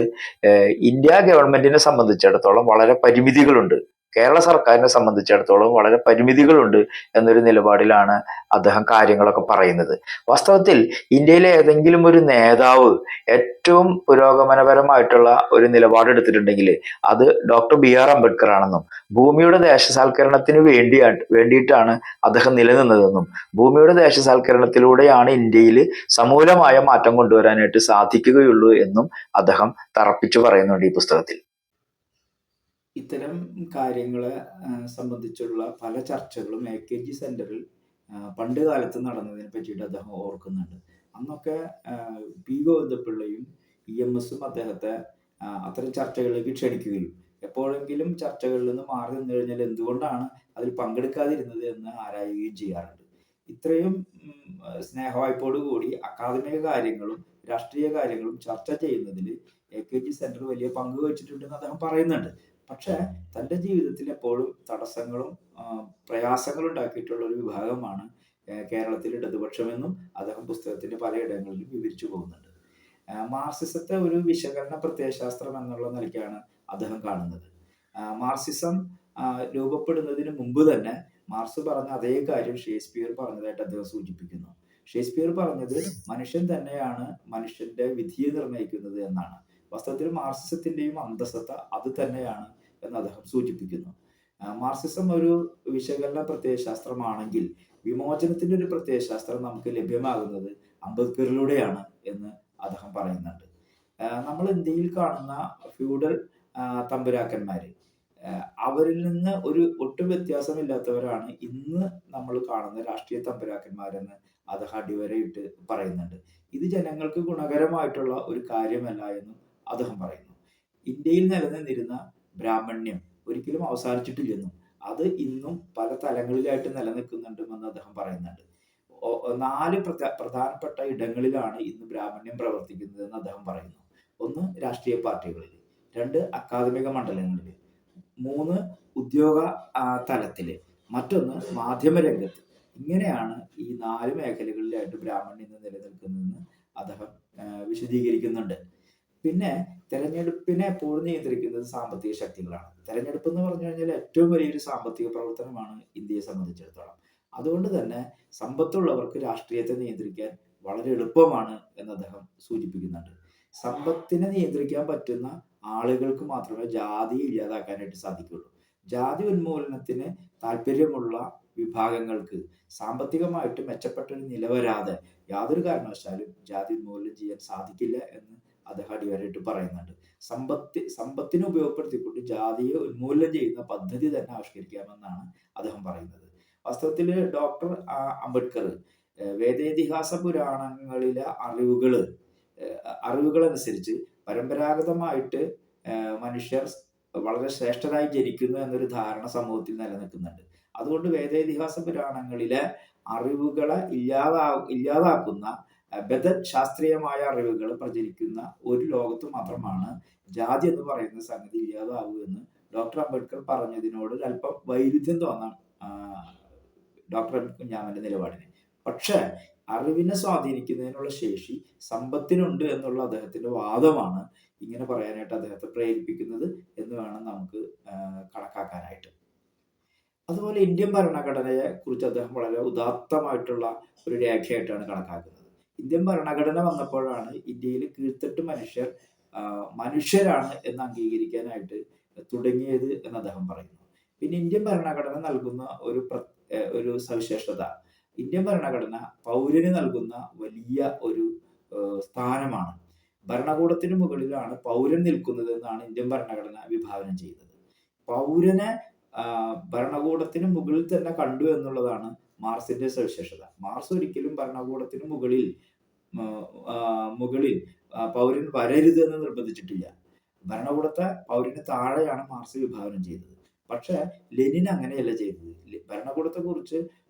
ഇന്ത്യ ഗവൺമെന്റിനെ സംബന്ധിച്ചിടത്തോളം വളരെ പരിമിതികളുണ്ട്. കേരള സർക്കാരിനെ സംബന്ധിച്ചിടത്തോളം വളരെ പരിമിതികളുണ്ട് എന്നൊരു നിലപാടിലാണ് അദ്ദേഹം കാര്യങ്ങളൊക്കെ പറയുന്നത്. വാസ്തവത്തിൽ ഇന്ത്യയിലെ ഏതെങ്കിലും ഒരു നേതാവ് ഏറ്റവും പുരോഗമനപരമായിട്ടുള്ള ഒരു നിലപാടെടുത്തിട്ടുണ്ടെങ്കിൽ അത് ഡോക്ടർ ബി ആർ അംബേദ്കർ ആണെന്നും ഭൂമിയുടെ ദേശസാൽക്കരണത്തിന് വേണ്ടിയിട്ടാണ് അദ്ദേഹം നിലനിന്നതെന്നും ഭൂമിയുടെ ദേശസാൽക്കരണത്തിലൂടെയാണ് ഇന്ത്യയിൽ സമൂലമായ മാറ്റം കൊണ്ടുവരാനായിട്ട് സാധിക്കുകയുള്ളൂ എന്നും അദ്ദേഹം തറപ്പിച്ചു പറയുന്നുണ്ട് ഈ പുസ്തകത്തിൽ. ഇത്തരം കാര്യങ്ങളെ സംബന്ധിച്ചുള്ള പല ചർച്ചകളും AKG സെന്ററിൽ പണ്ട് കാലത്ത് നടന്നതിനെ പറ്റിയിട്ട് അദ്ദേഹം ഓർക്കുന്നുണ്ട്. അന്നൊക്കെ പി ഗോവിന്ദപിള്ളയും EMS അദ്ദേഹത്തെ അത്തരം ചർച്ചകളിലേക്ക് ക്ഷണിക്കുകയും എപ്പോഴെങ്കിലും ചർച്ചകളിൽ നിന്ന് മാറി നിന്ന് കഴിഞ്ഞാൽ എന്തുകൊണ്ടാണ് അതിൽ പങ്കെടുക്കാതിരുന്നത് എന്ന് ആരായുകയും ചെയ്യാറുണ്ട്. ഇത്രയും സ്നേഹവായ്പോടു കൂടി അക്കാദമിക കാര്യങ്ങളും രാഷ്ട്രീയ കാര്യങ്ങളും ചർച്ച ചെയ്യുന്നതിൽ AKG സെന്റർ വലിയ പങ്ക് വഹിച്ചിട്ടുണ്ടെന്ന് അദ്ദേഹം പറയുന്നുണ്ട്. പക്ഷെ തന്റെ ജീവിതത്തിൽ എപ്പോഴും തടസ്സങ്ങളും പ്രയാസങ്ങളും ഉണ്ടാക്കിയിട്ടുള്ള ഒരു വിഭാഗമാണ് കേരളത്തിൽ ഇടതുപക്ഷമെന്നും അദ്ദേഹം പുസ്തകത്തിന്റെ പലയിടങ്ങളിലും വിവരിച്ചു പോകുന്നുണ്ട്. മാർക്സിസത്തെ ഒരു വിശകലന പ്രത്യയശാസ്ത്രം എന്നുള്ള നിലയ്ക്കാണ് അദ്ദേഹം കാണുന്നത്. മാർക്സിസം രൂപപ്പെടുന്നതിന് മുമ്പ് തന്നെ മാർക്സ് പറഞ്ഞ അതേ കാര്യം ഷേക്സ്പിയർ പറഞ്ഞതായിട്ട് അദ്ദേഹം സൂചിപ്പിക്കുന്നു. ഷേക്സ്പിയർ പറഞ്ഞത് മനുഷ്യൻ തന്നെയാണ് മനുഷ്യന്റെ വിധിയെ നിർണ്ണയിക്കുന്നത് എന്നാണ്. വാസ്തവത്തിൽ മാർക്സിസത്തിന്റെയും അന്തസത്ത അത് തന്നെയാണ് എന്ന് അദ്ദേഹം സൂചിപ്പിക്കുന്നു. മാർക്സിസം ഒരു വിശകലന പ്രത്യയശാസ്ത്രമാണെങ്കിൽ വിമോചനത്തിന്റെ ഒരു പ്രത്യയശാസ്ത്രം നമുക്ക് ലഭ്യമാകുന്നത് അംബേദ്കറിലൂടെയാണ് എന്ന് അദ്ദേഹം പറയുന്നുണ്ട്. നമ്മൾ ഇന്ത്യയിൽ കാണുന്ന ഫ്യൂഡൽ തമ്പുരാക്കന്മാര് അവരിൽ നിന്ന് ഒരു ഒട്ടും വ്യത്യാസമില്ലാത്തവരാണ് ഇന്ന് നമ്മൾ കാണുന്ന രാഷ്ട്രീയ തമ്പുരാക്കന്മാരെന്ന് അദ്ദേഹം അടിവരയിട്ട് പറയുന്നുണ്ട്. ഇത് ജനങ്ങൾക്ക് ഗുണകരമായിട്ടുള്ള ഒരു കാര്യമല്ല എന്നും അദ്ദേഹം പറയുന്നു. ഇന്ത്യയിൽ നിലനിന്നിരുന്ന ബ്രാഹ്മണ്യം ഒരിക്കലും അവസാനിച്ചിട്ടില്ലെന്നും അത് ഇന്നും പല തലങ്ങളിലായിട്ട് നിലനിൽക്കുന്നുണ്ടെന്ന് അദ്ദേഹം പറയുന്നുണ്ട്. 4 പ്രധാനപ്പെട്ട ഇടങ്ങളിലാണ് ഇന്ന് ബ്രാഹ്മണ്യം പ്രവർത്തിക്കുന്നത് എന്ന് അദ്ദേഹം പറയുന്നു. 1 രാഷ്ട്രീയ പാർട്ടികളിൽ, 2 അക്കാദമിക മണ്ഡലങ്ങളിൽ, 3 ഉദ്യോഗ തലത്തില്, മറ്റൊന്ന് മാധ്യമരംഗത്ത്. ഇങ്ങനെയാണ് ഈ 4 മേഖലകളിലായിട്ട് ബ്രാഹ്മണ്യം നിലനിൽക്കുന്നതെന്ന് അദ്ദേഹം വിശദീകരിക്കുന്നുണ്ട്. പിന്നെ തെരഞ്ഞെടുപ്പിനെ എപ്പോഴും നിയന്ത്രിക്കുന്നത് സാമ്പത്തിക ശക്തികളാണ്. തെരഞ്ഞെടുപ്പ് എന്ന് പറഞ്ഞു കഴിഞ്ഞാൽ ഏറ്റവും വലിയൊരു സാമ്പത്തിക പ്രവർത്തനമാണ് ഇന്ത്യയെ സംബന്ധിച്ചിടത്തോളം. അതുകൊണ്ട് തന്നെ സമ്പത്തുള്ളവർക്ക് രാഷ്ട്രീയത്തെ നിയന്ത്രിക്കാൻ വളരെ എളുപ്പമാണ് എന്ന് അദ്ദേഹം സൂചിപ്പിക്കുന്നുണ്ട്. സമ്പത്തിനെ നിയന്ത്രിക്കാൻ പറ്റുന്ന ആളുകൾക്ക് മാത്രമേ ജാതി ഇല്ലാതാക്കാനായിട്ട് സാധിക്കുള്ളൂ. ജാതി ഉന്മൂലനത്തിന് താല്പര്യമുള്ള വിഭാഗങ്ങൾക്ക് സാമ്പത്തികമായിട്ട് മെച്ചപ്പെട്ട ഒരു നില വരാതെ യാതൊരു കാരണവശാലും ജാതി ഉന്മൂലനം ചെയ്യാൻ സാധിക്കില്ല എന്ന് അദ്ദേഹം അടിവരയിട്ട് പറയുന്നുണ്ട്. സമ്പത്തിനെ ഉപയോഗപ്പെടുത്തിക്കൊണ്ട് ജാതിയെ ഉന്മൂലനം ചെയ്യുന്ന പദ്ധതി തന്നെ ആവിഷ്കരിക്കാമെന്നാണ് അദ്ദേഹം പറയുന്നത്. വാസ്തവത്തിൽ ഡോക്ടർ അംബേദ്കർ വേദേതിഹാസ പുരാണങ്ങളിലെ അറിവുകൾ അനുസരിച്ച് പരമ്പരാഗതമായിട്ട് മനുഷ്യർ വളരെ ശ്രേഷ്ഠരായി ജനിക്കുന്നു എന്നൊരു ധാരണ സമൂഹത്തിൽ നിലനിൽക്കുന്നുണ്ട്. അതുകൊണ്ട് വേദേതിഹാസ പുരാണങ്ങളിലെ അറിവുകളെ ഇല്ലാതാക്കുന്ന ശാസ്ത്രീയമായ അറിവുകൾ പ്രചരിക്കുന്ന ഒരു ലോകത്ത് മാത്രമാണ് ജാതി എന്ന് പറയുന്ന സംഗതി ഇല്ലാതാവൂ എന്ന് ഡോക്ടർ അംബേദ്കർ പറഞ്ഞതിനോട് അല്പം വൈരുദ്ധ്യം തോന്നാം ഡോക്ടർ കുഞ്ഞാമന്റെ നിലപാടിന്. പക്ഷെ അറിവിനെ സ്വാധീനിക്കുന്നതിനുള്ള ശേഷി സമ്പത്തിനുണ്ട് എന്നുള്ള അദ്ദേഹത്തിന്റെ വാദമാണ് ഇങ്ങനെ പറയാനായിട്ട് അദ്ദേഹത്തെ പ്രേരിപ്പിക്കുന്നത് എന്ന് വേണം നമുക്ക് കണക്കാക്കാനായിട്ട്. അതുപോലെ ഇന്ത്യൻ ഭരണഘടനയെ കുറിച്ച് അദ്ദേഹം വളരെ ഉദാത്തമായിട്ടുള്ള ഒരു രേഖയായിട്ടാണ് കണക്കാക്കുന്നത്. ഇന്ത്യൻ ഭരണഘടന വന്നപ്പോഴാണ് ഇന്ത്യയിൽ കീഴ്ത്തട്ട് മനുഷ്യരാണ് എന്ന് അംഗീകരിക്കാനായിട്ട് തുടങ്ങിയത് എന്ന് അദ്ദേഹം പറയുന്നു. പിന്നെ ഇന്ത്യൻ ഭരണഘടന നൽകുന്ന ഒരു സവിശേഷത, ഇന്ത്യൻ ഭരണഘടന പൗരന് നൽകുന്ന വലിയ ഒരു സ്ഥാനമാണ്. ഭരണകൂടത്തിന് മുകളിലാണ് പൗരൻ നിൽക്കുന്നത് എന്നാണ് ഇന്ത്യൻ ഭരണഘടന വിഭാവനം ചെയ്യുന്നത്. പൗരനെ ഭരണകൂടത്തിന് മുകളിൽ തന്നെ കണ്ടു എന്നുള്ളതാണ് മാർക്സിന്റെ സവിശേഷത. മാർക്സ് ഒരിക്കലും ഭരണകൂടത്തിന് മുകളിൽ പൗരൻ വരരുത് എന്ന് നിർബന്ധിച്ചിട്ടില്ല. ഭരണകൂടത്തെ പൗരന് താഴെയാണ് മാർക്സ് വിഭാവനം ചെയ്തത്. പക്ഷെ ലെനിൻ അങ്ങനെയല്ല ചെയ്തത്. ഭരണകൂടത്തെ കുറിച്ച്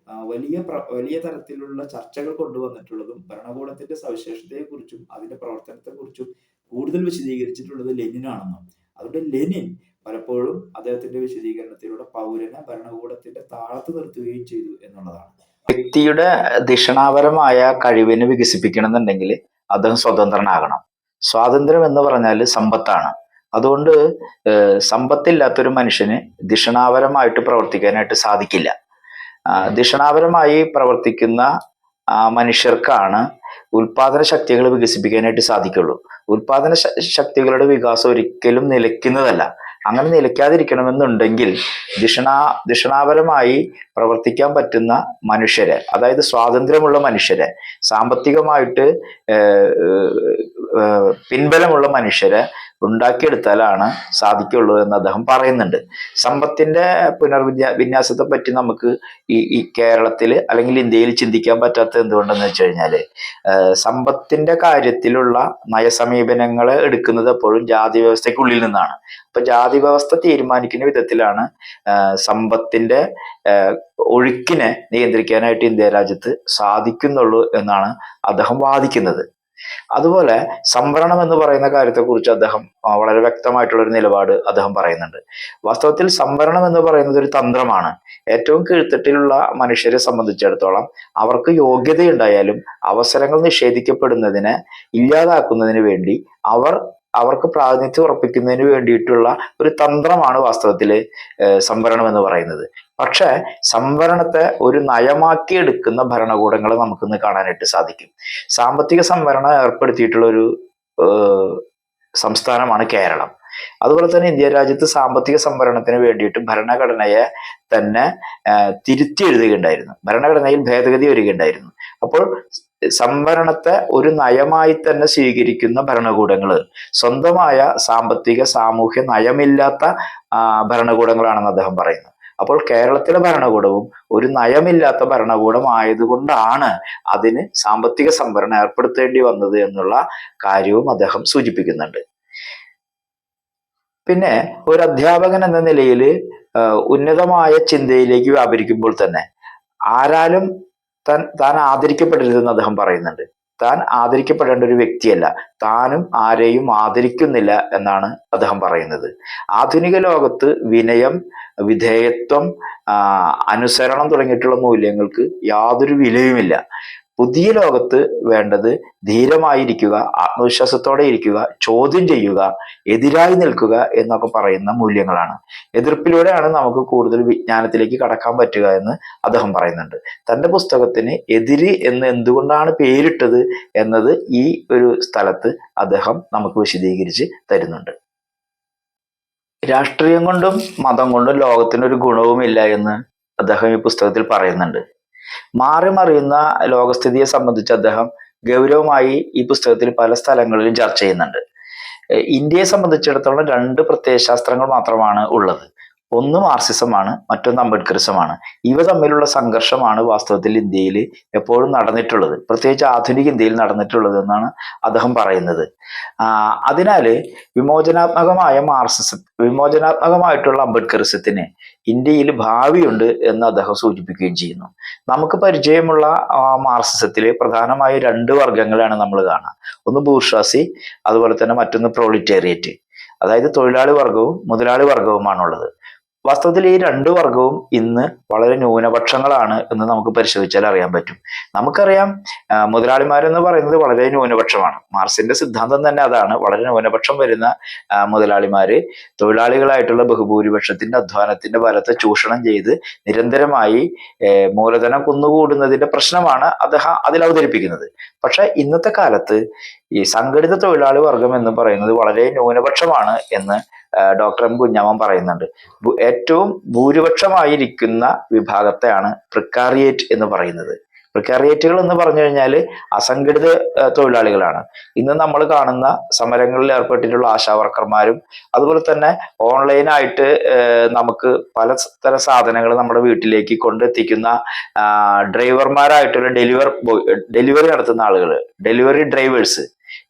വലിയ തരത്തിലുള്ള ചർച്ചകൾ കൊണ്ടുവന്നിട്ടുള്ളതും ഭരണകൂടത്തിന്റെ സവിശേഷതയെക്കുറിച്ചും അതിന്റെ പ്രവർത്തനത്തെക്കുറിച്ചും കൂടുതൽ വിശദീകരിച്ചിട്ടുള്ളത് ലെനിനാണെന്നും. അതുകൊണ്ട് ലെനിൻ പലപ്പോഴും അദ്ദേഹത്തിന്റെ വിശദീകരണത്തിലൂടെ പൗരനെ ഭരണകൂടത്തിന്റെ താഴത്ത് നിർത്തുകയും ചെയ്തു എന്നുള്ളതാണ്. വ്യക്തിയുടെ ധിഷണാപരമായ കഴിവിനെ വികസിപ്പിക്കണം എന്നുണ്ടെങ്കിൽ അദ്ദേഹം സ്വതന്ത്രനാകണം. സ്വാതന്ത്ര്യം എന്ന് പറഞ്ഞാൽ സമ്പത്താണ്. അതുകൊണ്ട് സമ്പത്തില്ലാത്തൊരു മനുഷ്യന് ധിഷണാപരമായിട്ട് പ്രവർത്തിക്കാനായിട്ട് സാധിക്കില്ല. ധിഷണാപരമായി പ്രവർത്തിക്കുന്ന മനുഷ്യർക്കാണ് ഉൽപാദന ശക്തികൾ വികസിപ്പിക്കാനായിട്ട് സാധിക്കുള്ളൂ. ഉൽപാദന ശക്തികളുടെ വികാസം ഒരിക്കലും നിലയ്ക്കുന്നതല്ല. അങ്ങനെ നിലയ്ക്കാതിരിക്കണമെന്നുണ്ടെങ്കിൽ ധിഷണാപരമായി പ്രവർത്തിക്കാൻ പറ്റുന്ന മനുഷ്യരെ, അതായത് സ്വാതന്ത്ര്യമുള്ള മനുഷ്യരെ, സാമ്പത്തികമായിട്ട് പിൻബലമുള്ള മനുഷ്യരെ ഉണ്ടാക്കിയെടുത്താലാണ് സാധിക്കുള്ളൂ എന്ന് അദ്ദേഹം പറയുന്നുണ്ട്. സമ്പത്തിന്റെ വിന്യാസത്തെ പറ്റി നമുക്ക് ഈ കേരളത്തിൽ അല്ലെങ്കിൽ ഇന്ത്യയിൽ ചിന്തിക്കാൻ പറ്റാത്തത് എന്തുകൊണ്ടെന്ന് വെച്ച് കഴിഞ്ഞാല് സമ്പത്തിന്റെ കാര്യത്തിലുള്ള നയസമീപനങ്ങൾ എടുക്കുന്നത് എപ്പോഴും ജാതി വ്യവസ്ഥയ്ക്കുള്ളിൽ നിന്നാണ്. അപ്പൊ ജാതി വ്യവസ്ഥ തീരുമാനിക്കുന്ന വിധത്തിലാണ് സമ്പത്തിന്റെ ഒഴുക്കിനെ നിയന്ത്രിക്കാനായിട്ട് ഇന്ത്യ രാജ്യത്ത് സാധിക്കുന്നുള്ളൂ എന്നാണ് അദ്ദേഹം വാദിക്കുന്നത്. അതുപോലെ സംവരണം എന്ന് പറയുന്ന കാര്യത്തെക്കുറിച്ച് അദ്ദേഹം വളരെ വ്യക്തമായിട്ടുള്ള ഒരു നിലപാട് അദ്ദേഹം പറയുന്നുണ്ട്. വാസ്തവത്തിൽ സംവരണം എന്ന് പറയുന്നത് ഒരു തന്ത്രമാണ്. ഏറ്റവും കീഴ്ത്തട്ടിലുള്ള മനുഷ്യരെ സംബന്ധിച്ചിടത്തോളം അവർക്ക് യോഗ്യതയുണ്ടായാലും അവസരങ്ങൾ നിഷേധിക്കപ്പെടുന്നതിനെ ഇല്ലാതാക്കുന്നതിന് വേണ്ടി അവർക്ക് പ്രാതിനിധ്യം ഉറപ്പിക്കുന്നതിന് വേണ്ടിയിട്ടുള്ള ഒരു തന്ത്രമാണ് വാസ്തവത്തിൽ സംവരണം എന്ന് പറയുന്നത്. പക്ഷെ സംവരണത്തെ ഒരു നയമാക്കി എടുക്കുന്ന ഭരണകൂടങ്ങളെ നമുക്കിന്ന് കാണാനായിട്ട് സാധിക്കും. സാമ്പത്തിക സംവരണം ഏർപ്പെടുത്തിയിട്ടുള്ള ഒരു സംസ്ഥാനമാണ് കേരളം. അതുപോലെ തന്നെ ഇന്ത്യ രാജ്യത്ത് സാമ്പത്തിക സംവരണത്തിന് വേണ്ടിയിട്ട് ഭരണഘടനയെ തന്നെ തിരുത്തി എഴുതുകയുണ്ടായിരുന്നു. ഭരണഘടനയിൽ ഭേദഗതി വരികയുണ്ടായിരുന്നു. അപ്പോൾ സംവരണത്തെ ഒരു നയമായി തന്നെ സ്വീകരിക്കുന്ന ഭരണകൂടങ്ങൾ സ്വന്തമായ സാമ്പത്തിക സാമൂഹ്യ നയമില്ലാത്ത ഭരണകൂടങ്ങളാണെന്ന് അദ്ദേഹം പറയുന്നു. അപ്പോൾ കേരളത്തിലെ ഭരണകൂടവും ഒരു നയമില്ലാത്ത ഭരണകൂടം ആയതുകൊണ്ടാണ് അതിന് സാമ്പത്തിക സംവരണം ഏർപ്പെടുത്തേണ്ടി വന്നത് എന്നുള്ള കാര്യവും അദ്ദേഹം സൂചിപ്പിക്കുന്നുണ്ട്. പിന്നെ ഒരു അധ്യാപകൻ എന്ന നിലയിൽ ഉന്നതമായ ചിന്തയിലേക്ക് വ്യാപരിക്കുമ്പോൾ തന്നെ ആരാലും താൻ ആദരിക്കപ്പെടരുതെന്ന് അദ്ദേഹം പറയുന്നുണ്ട്. താൻ ആദരിക്കപ്പെടേണ്ട ഒരു വ്യക്തിയല്ല, താനും ആരെയും ആദരിക്കുന്നില്ല എന്നാണ് അദ്ദേഹം പറയുന്നത്. ആധുനിക ലോകത്ത് വിനയം, വിധേയത്വം, അനുസരണം തുടങ്ങിയിട്ടുള്ള മൂല്യങ്ങൾക്ക് യാതൊരു വിലയുമില്ല. പുതിയ ലോകത്ത് വേണ്ടത് ധീരമായിരിക്കുക, ആത്മവിശ്വാസത്തോടെ ഇരിക്കുക, ചോദ്യം ചെയ്യുക, എതിരായി നിൽക്കുക എന്നൊക്കെ പറയുന്ന മൂല്യങ്ങളാണ്. എതിർപ്പിലൂടെയാണ് നമുക്ക് കൂടുതൽ വിജ്ഞാനത്തിലേക്ക് കടക്കാൻ പറ്റുക എന്ന് അദ്ദേഹം പറയുന്നുണ്ട്. തന്റെ പുസ്തകത്തിന് എതിര് എന്ന് എന്തുകൊണ്ടാണ് പേരിട്ടത് എന്നത് ഈ ഒരു സ്ഥലത്ത് അദ്ദേഹം നമുക്ക് വിശദീകരിച്ച് തരുന്നുണ്ട്. രാഷ്ട്രീയം കൊണ്ടും മതം കൊണ്ടും ലോകത്തിനൊരു ഗുണവുമില്ല എന്ന് അദ്ദേഹം ഈ പുസ്തകത്തിൽ പറയുന്നുണ്ട്. മാറി മറിയുന്ന ലോകസ്ഥിതിയെ സംബന്ധിച്ച് അദ്ദേഹം ഗൗരവമായി ഈ പുസ്തകത്തിൽ പല സ്ഥലങ്ങളിലും ചർച്ച ചെയ്യുന്നുണ്ട്. ഇന്ത്യയെ സംബന്ധിച്ചിടത്തോളം രണ്ട് പ്രത്യയശാസ്ത്രങ്ങൾ മാത്രമാണ് ഉള്ളത്. ഒന്ന് മാർക്സിസമാണ്, മറ്റൊന്ന് അംബേദ്കറിസമാണ്. ഇവ തമ്മിലുള്ള സംഘർഷമാണ് വാസ്തവത്തിൽ ഇന്ത്യയിൽ എപ്പോഴും നടന്നിട്ടുള്ളത്, പ്രത്യേകിച്ച് ആധുനിക ഇന്ത്യയിൽ നടന്നിട്ടുള്ളത് എന്നാണ് അദ്ദേഹം പറയുന്നത്. അതിനാല് വിമോചനാത്മകമായിട്ടുള്ള അംബേദ്കറിസത്തിന് ഇന്ത്യയിൽ ഭാവിയുണ്ട് എന്ന് അദ്ദേഹം സൂചിപ്പിക്കുകയും ചെയ്യുന്നു. നമുക്ക് പരിചയമുള്ള മാർക്സിസത്തില് പ്രധാനമായ രണ്ട് വർഗങ്ങളാണ് നമ്മൾ കാണുക. ഒന്ന് ബൂർഷ്വാസി, അതുപോലെ തന്നെ മറ്റൊന്ന് പ്രോളിറ്റേറിയറ്റ്, അതായത് തൊഴിലാളി വർഗവും മുതലാളി വർഗവുമാണുള്ളത്. വാസ്തവത്തിൽ ഈ രണ്ടു വർഗവും ഇന്ന് വളരെ ന്യൂനപക്ഷങ്ങളാണ് എന്ന് നമുക്ക് പരിശോധിച്ചാൽ അറിയാൻ പറ്റും. നമുക്കറിയാം മുതലാളിമാരെന്ന് പറയുന്നത് വളരെ ന്യൂനപക്ഷമാണ്. മാർക്സിന്റെ സിദ്ധാന്തം തന്നെ അതാണ്. വളരെ ന്യൂനപക്ഷം വരുന്ന മുതലാളിമാര് തൊഴിലാളികളായിട്ടുള്ള ബഹുഭൂരിപക്ഷത്തിന്റെ അധ്വാനത്തിന്റെ ബലത്തെ ചൂഷണം ചെയ്ത് നിരന്തരമായി മൂലധനം കുന്നുകൂടുന്നതിന്റെ പ്രശ്നമാണ് അദ്ദേഹം അതിൽ അവതരിപ്പിക്കുന്നത്. പക്ഷെ ഇന്നത്തെ കാലത്ത് ഈ സംഘടിത തൊഴിലാളി വർഗം എന്ന് പറയുന്നത് വളരെ ന്യൂനപക്ഷമാണ് എന്ന് ഡോക്ടർ എം കുഞ്ഞാമൻ പറയുന്നുണ്ട്. ഏറ്റവും ഭൂരിപക്ഷമായിരിക്കുന്ന വിഭാഗത്തെയാണ് പ്രിക്കാറിയേറ്റ് എന്ന് പറയുന്നത്. പ്രിക്കാറിയേറ്റുകൾ എന്ന് പറഞ്ഞു കഴിഞ്ഞാൽ അസംഘടിത തൊഴിലാളികളാണ്. ഇന്ന് നമ്മൾ കാണുന്ന സമരങ്ങളിൽ ഏർപ്പെട്ടിട്ടുള്ള ആശാവർക്കർമാരും അതുപോലെ തന്നെ ഓൺലൈനായിട്ട് നമുക്ക് പലതരം സാധനങ്ങൾ നമ്മുടെ വീട്ടിലേക്ക് കൊണ്ടെത്തിക്കുന്ന ഡ്രൈവർമാരായിട്ടുള്ള ഡെലിവറി നടത്തുന്ന ആളുകൾ, ഡെലിവറി ഡ്രൈവേഴ്സ്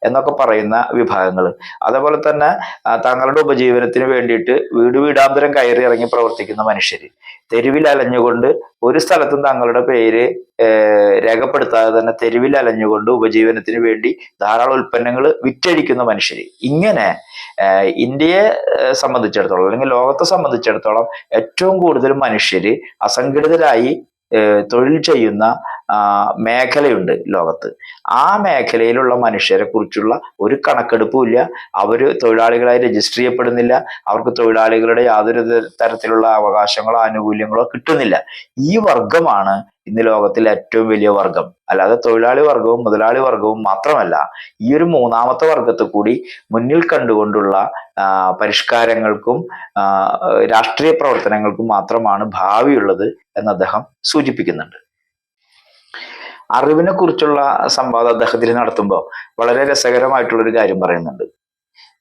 എന്നൊക്കെ പറയുന്ന വിഭാഗങ്ങൾ. അതേപോലെ തന്നെ തങ്ങളുടെ ഉപജീവനത്തിന് വേണ്ടിയിട്ട് വീടാന്തരം കയറി ഇറങ്ങി പ്രവർത്തിക്കുന്ന മനുഷ്യര്, തെരുവിൽ അലഞ്ഞുകൊണ്ട് ഒരു സ്ഥലത്തും തങ്ങളുടെ പേര് രേഖപ്പെടുത്താതെ തന്നെ തെരുവിൽ അലഞ്ഞുകൊണ്ട് ഉപജീവനത്തിന് വേണ്ടി ധാരാളം ഉൽപ്പന്നങ്ങൾ വിറ്റഴിക്കുന്ന മനുഷ്യര്. ഇങ്ങനെ ഇന്ത്യയെ സംബന്ധിച്ചിടത്തോളം അല്ലെങ്കിൽ ലോകത്തെ സംബന്ധിച്ചിടത്തോളം ഏറ്റവും കൂടുതൽ മനുഷ്യര് അസംഘടിതരായി തൊഴിൽ ചെയ്യുന്ന മേഖലയുണ്ട് ലോകത്ത്. ആ മേഖലയിലുള്ള മനുഷ്യരെ കുറിച്ചുള്ള ഒരു കണക്കെടുപ്പും ഇല്ല. അവര് തൊഴിലാളികളായി രജിസ്റ്റർ ചെയ്യപ്പെടുന്നില്ല. അവർക്ക് തൊഴിലാളികളുടെ യാതൊരു തരത്തിലുള്ള അവകാശങ്ങളോ ആനുകൂല്യങ്ങളോ കിട്ടുന്നില്ല. ഈ വർഗമാണ് ഇന്ന് ലോകത്തിലെ ഏറ്റവും വലിയ വർഗം. അല്ലാതെ തൊഴിലാളി വർഗവും മുതലാളി വർഗവും മാത്രമല്ല, ഈ ഒരു മൂന്നാമത്തെ വർഗത്തെ കൂടി മുന്നിൽ കണ്ടുകൊണ്ടുള്ള പരിഷ്കാരങ്ങൾക്കും രാഷ്ട്രീയ പ്രവർത്തനങ്ങൾക്കും മാത്രമാണ് ഭാവിയുള്ളത് എന്ന് അദ്ദേഹം സൂചിപ്പിക്കുന്നുണ്ട്. അറിവിനെ കുറിച്ചുള്ള സംവാദം അദ്ദേഹത്തിന് നടത്തുമ്പോൾ വളരെ രസകരമായിട്ടുള്ളൊരു കാര്യം പറയുന്നുണ്ട്.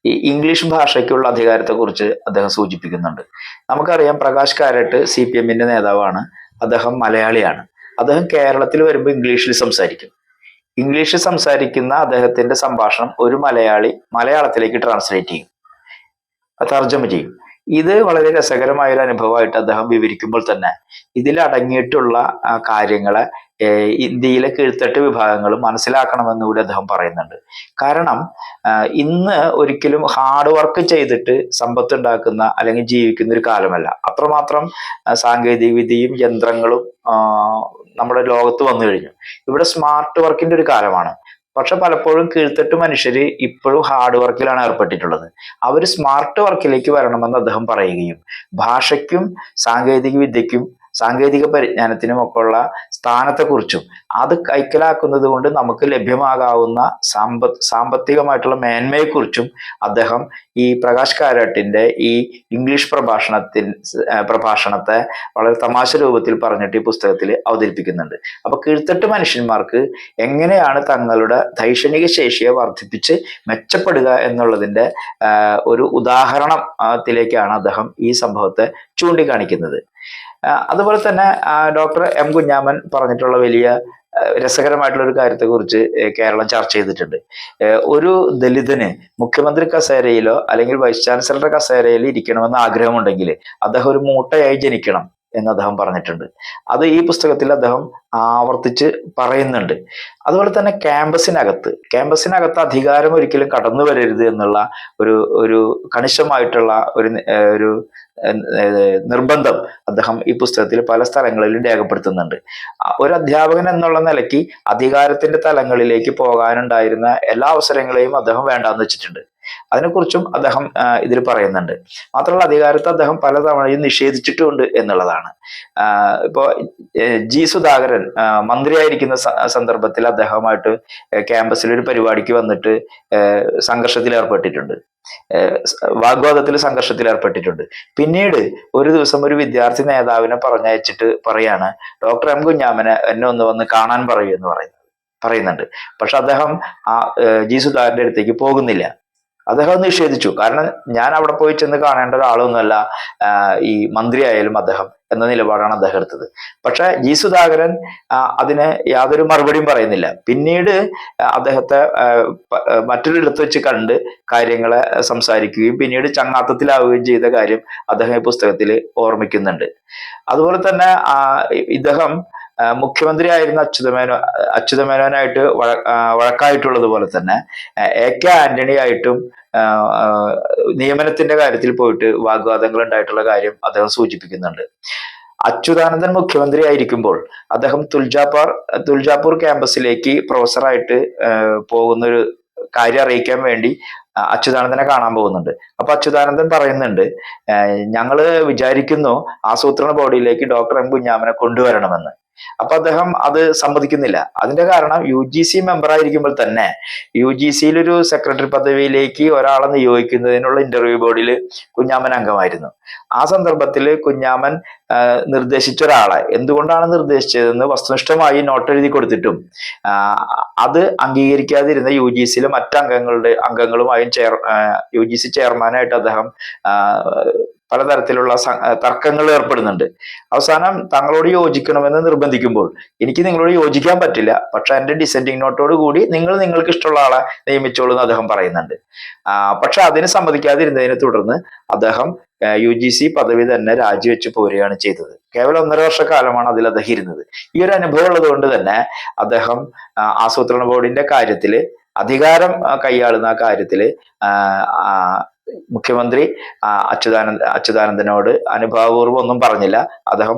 ഈ ഇംഗ്ലീഷ് ഭാഷയ്ക്കുള്ള അധികാരത്തെ കുറിച്ച് അദ്ദേഹം സൂചിപ്പിക്കുന്നുണ്ട്. നമുക്കറിയാം, പ്രകാശ് കാരാട്ട് CPM നേതാവാണ്. അദ്ദേഹം മലയാളിയാണ്. അദ്ദേഹം കേരളത്തിൽ വരുമ്പോൾ ഇംഗ്ലീഷിൽ സംസാരിക്കും. ഇംഗ്ലീഷിൽ സംസാരിക്കുന്ന അദ്ദേഹത്തിന്റെ സംഭാഷണം ഒരു മലയാളി മലയാളത്തിലേക്ക് ട്രാൻസ്ലേറ്റ് ചെയ്യും, തർജ്ജമ ചെയ്യും. ഇത് വളരെ രസകരമായ ഒരു അനുഭവമായിട്ട് അദ്ദേഹം വിവരിക്കുമ്പോൾ തന്നെ ഇതിൽ അടങ്ങിയിട്ടുള്ള കാര്യങ്ങളെ ഇന്ത്യയിലെ കീഴ്ത്തട്ട് വിഭാഗങ്ങൾ മനസ്സിലാക്കണമെന്ന് കൂടി അദ്ദേഹം പറയുന്നുണ്ട്. കാരണം ഇന്ന് ഒരിക്കലും ഹാർഡ് വർക്ക് ചെയ്തിട്ട് സമ്പത്ത് ഉണ്ടാക്കുന്ന അല്ലെങ്കിൽ ജീവിക്കുന്ന ഒരു കാലമല്ല. അത്രമാത്രം സാങ്കേതിക വിദ്യയും യന്ത്രങ്ങളും നമ്മുടെ ലോകത്ത് വന്നു കഴിഞ്ഞു. ഇവിടെ സ്മാർട്ട് വർക്കിന്റെ ഒരു കാലമാണ്. പക്ഷെ പലപ്പോഴും കീഴ്ത്തട്ട് മനുഷ്യര് ഇപ്പോഴും ഹാർഡ് വർക്കിലാണ് ഏർപ്പെട്ടിട്ടുള്ളത്. അവർ സ്മാർട്ട് വർക്കിലേക്ക് വരണമെന്ന് അദ്ദേഹം പറയുകയും ഭാഷയ്ക്കും സാങ്കേതിക വിദ്യയ്ക്കും സാങ്കേതിക പരിജ്ഞാനത്തിനും ഒക്കെ ഉള്ള സ്ഥാനത്തെക്കുറിച്ചും അത് കൈക്കലാക്കുന്നത് കൊണ്ട് നമുക്ക് ലഭ്യമാകാവുന്ന സാമ്പത്തികമായിട്ടുള്ള മേന്മയെക്കുറിച്ചും അദ്ദേഹം ഈ പ്രകാശ് കാരാട്ടിന്റെ ഈ ഇംഗ്ലീഷ് പ്രഭാഷണത്തെ വളരെ തമാശ രൂപത്തിൽ പറഞ്ഞിട്ട് ഈ പുസ്തകത്തിൽ അവതരിപ്പിക്കുന്നുണ്ട്. അപ്പൊ കീഴ്ത്തട്ട് മനുഷ്യന്മാർക്ക് എങ്ങനെയാണ് തങ്ങളുടെ ദൈക്ഷണിക ശേഷിയെ വർദ്ധിപ്പിച്ച് മെച്ചപ്പെടുക എന്നുള്ളതിന്റെ ഒരു ഉദാഹരണത്തിലേക്കാണ് അദ്ദേഹം ഈ സംഭവത്തെ ചൂണ്ടിക്കാണിക്കുന്നത്. അതുപോലെ തന്നെ ഡോക്ടർ M കുഞ്ഞാമൻ പറഞ്ഞിട്ടുള്ള വലിയ രസകരമായിട്ടുള്ള ഒരു കാര്യത്തെക്കുറിച്ച് കേരളം ചർച്ച ചെയ്തിട്ടുണ്ട്. ഒരു ദലിതന് മുഖ്യമന്ത്രി കസേരയിലോ അല്ലെങ്കിൽ വൈസ് ചാൻസലറുടെ കസേരയിലോ ഇരിക്കണമെന്ന് ആഗ്രഹമുണ്ടെങ്കിൽ അദ്ദേഹം ഒരു മൂട്ടയായി ജനിക്കണം എന്ന് അദ്ദേഹം പറഞ്ഞിട്ടുണ്ട്. അത് ഈ പുസ്തകത്തിൽ അദ്ദേഹം ആവർത്തിച്ച് പറയുന്നുണ്ട്. അതുപോലെ തന്നെ ക്യാമ്പസിനകത്ത് അധികാരം ഒരിക്കലും കടന്നു വരരുത് എന്നുള്ള ഒരു കണിശമായിട്ടുള്ള ഒരു നിർബന്ധം അദ്ദേഹം ഈ പുസ്തകത്തിൽ പല സ്ഥലങ്ങളിലും രേഖപ്പെടുത്തുന്നുണ്ട്. ഒരു അധ്യാപകൻ എന്നുള്ള നിലയ്ക്ക് അധികാരത്തിന്റെ തലങ്ങളിലേക്ക് പോകാനുണ്ടായിരുന്ന എല്ലാ അവസരങ്ങളെയും അദ്ദേഹം വേണ്ടാന്ന് വെച്ചിട്ടുണ്ട്. അതിനെക്കുറിച്ചും അദ്ദേഹം ഇതിൽ പറയുന്നുണ്ട്. മാത്രമല്ല, അധികാരത്തെ അദ്ദേഹം പലതവണയും നിഷേധിച്ചിട്ടുമുണ്ട് എന്നുള്ളതാണ്. ഇപ്പോ G സുധാകരൻ മന്ത്രിയായിരിക്കുന്ന സന്ദർഭത്തിൽ അദ്ദേഹമായിട്ട് ക്യാമ്പസിൽ ഒരു പരിപാടിക്ക് വന്നിട്ട് സംഘർഷത്തിൽ ഏർപ്പെട്ടിട്ടുണ്ട്, സംഘർഷത്തിൽ ഏർപ്പെട്ടിട്ടുണ്ട്. പിന്നീട് ഒരു ദിവസം ഒരു വിദ്യാർത്ഥി നേതാവിനെ പറഞ്ഞയച്ചിട്ട് പറയാണ്, ഡോക്ടർ M കുഞ്ഞാമനെ എന്നെ ഒന്ന് വന്ന് കാണാൻ പറയൂ എന്ന് പറയുന്നുണ്ട്. പക്ഷെ അദ്ദേഹം G സുധാകരന്റെ അടുത്തേക്ക് പോകുന്നില്ല. അദ്ദേഹം നിഷേധിച്ചു. കാരണം ഞാൻ അവിടെ പോയി ചെന്ന് കാണേണ്ട ഒരാളൊന്നുമല്ല ഈ മന്ത്രിയായാലും അദ്ദേഹം എന്ന നിലപാടാണ് അദ്ദേഹം എടുത്തത്. പക്ഷെ G സുധാകരൻ അതിന് യാതൊരു മറുപടിയും പറയുന്നില്ല. പിന്നീട് അദ്ദേഹത്തെ മറ്റൊരിടത്ത് വെച്ച് കണ്ട് കാര്യങ്ങളെ സംസാരിക്കുകയും പിന്നീട് ചങ്ങാത്തത്തിലാവുകയും ചെയ്ത കാര്യം അദ്ദേഹം ഈ പുസ്തകത്തിൽ ഓർമ്മിക്കുന്നുണ്ട്. അതുപോലെ തന്നെ ഇദ്ദേഹം മുഖ്യമന്ത്രി ആയിരുന്ന അച്യുതമേനോനായിട്ട് വഴക്കായിട്ടുള്ളത് പോലെ തന്നെ AK ആന്റണി ആയിട്ടും നിയമനത്തിന്റെ കാര്യത്തിൽ പോയിട്ട് വാഗ്വാദങ്ങൾ ഉണ്ടായിട്ടുള്ള കാര്യം അദ്ദേഹം സൂചിപ്പിക്കുന്നുണ്ട്. അച്യുതാനന്ദൻ മുഖ്യമന്ത്രി ആയിരിക്കുമ്പോൾ അദ്ദേഹം തുൽജാപൂർ ക്യാമ്പസിലേക്ക് പ്രൊഫസറായിട്ട് പോകുന്ന ഒരു കാര്യം അറിയിക്കാൻ വേണ്ടി അച്യുതാനന്ദനെ കാണാൻ പോകുന്നുണ്ട്. അപ്പൊ അച്യുതാനന്ദൻ പറയുന്നുണ്ട്, ഞങ്ങള് വിചാരിക്കുന്നു ആസൂത്രണ ബോർഡിലേക്ക് ഡോക്ടർ M കുഞ്ഞാമനെ കൊണ്ടുവരണമെന്ന്. അപ്പൊ അദ്ദേഹം അത് സമ്മതിക്കുന്നില്ല. അതിന്റെ കാരണം UGC മെമ്പർ ആയിരിക്കുമ്പോൾ തന്നെ UGCയിൽ ഒരു സെക്രട്ടറി പദവിയിലേക്ക് ഒരാളെ നിയോഗിക്കുന്നതിനുള്ള ഇന്റർവ്യൂ ബോർഡിൽ കുഞ്ഞാമൻ അംഗമായിരുന്നു. ആ സന്ദർഭത്തിൽ കുഞ്ഞാമൻ നിർദ്ദേശിച്ച ഒരാളെ എന്തുകൊണ്ടാണ് നിർദ്ദേശിച്ചതെന്ന് വസ്തുനിഷ്ഠമായി നോട്ട് എഴുതി കൊടുത്തിട്ടും അത് അംഗീകരിക്കാതിരുന്ന UGCയിലെ അംഗങ്ങളുമായും UGC ചെയർമാനായിട്ട് അദ്ദേഹം പലതരത്തിലുള്ള തർക്കങ്ങൾ ഏർപ്പെടുന്നുണ്ട്. അവസാനം തങ്ങളോട് യോജിക്കണമെന്ന് നിർബന്ധിക്കുമ്പോൾ എനിക്ക് നിങ്ങളോട് യോജിക്കാൻ പറ്റില്ല, പക്ഷെ എന്റെ ഡിസെൻഡിങ് നോട്ടോട് കൂടി നിങ്ങൾക്ക് ഇഷ്ടമുള്ള ആളെ നിയമിച്ചോളൂ എന്ന് അദ്ദേഹം പറയുന്നുണ്ട്. പക്ഷെ അതിന് സമ്മതിക്കാതിരുന്നതിനെ തുടർന്ന് അദ്ദേഹം UGC പദവി തന്നെ രാജിവെച്ച് പോരുകയാണ് ചെയ്തത്. കേവലം 1.5 വർഷക്കാലമാണ് അതിൽ അദ്ദേഹം ഇരുന്നത്. ഈ ഒരു അനുഭവം ഉള്ളത് കൊണ്ട് തന്നെ അദ്ദേഹം ആസൂത്രണ ബോർഡിന്റെ കാര്യത്തില് അധികാരം കൈയാളുന്ന കാര്യത്തില് മുഖ്യമന്ത്രി അച്യുതാനന്ദനോട് അനുഭാവപൂർവ്വം ഒന്നും പറഞ്ഞില്ല. അദ്ദേഹം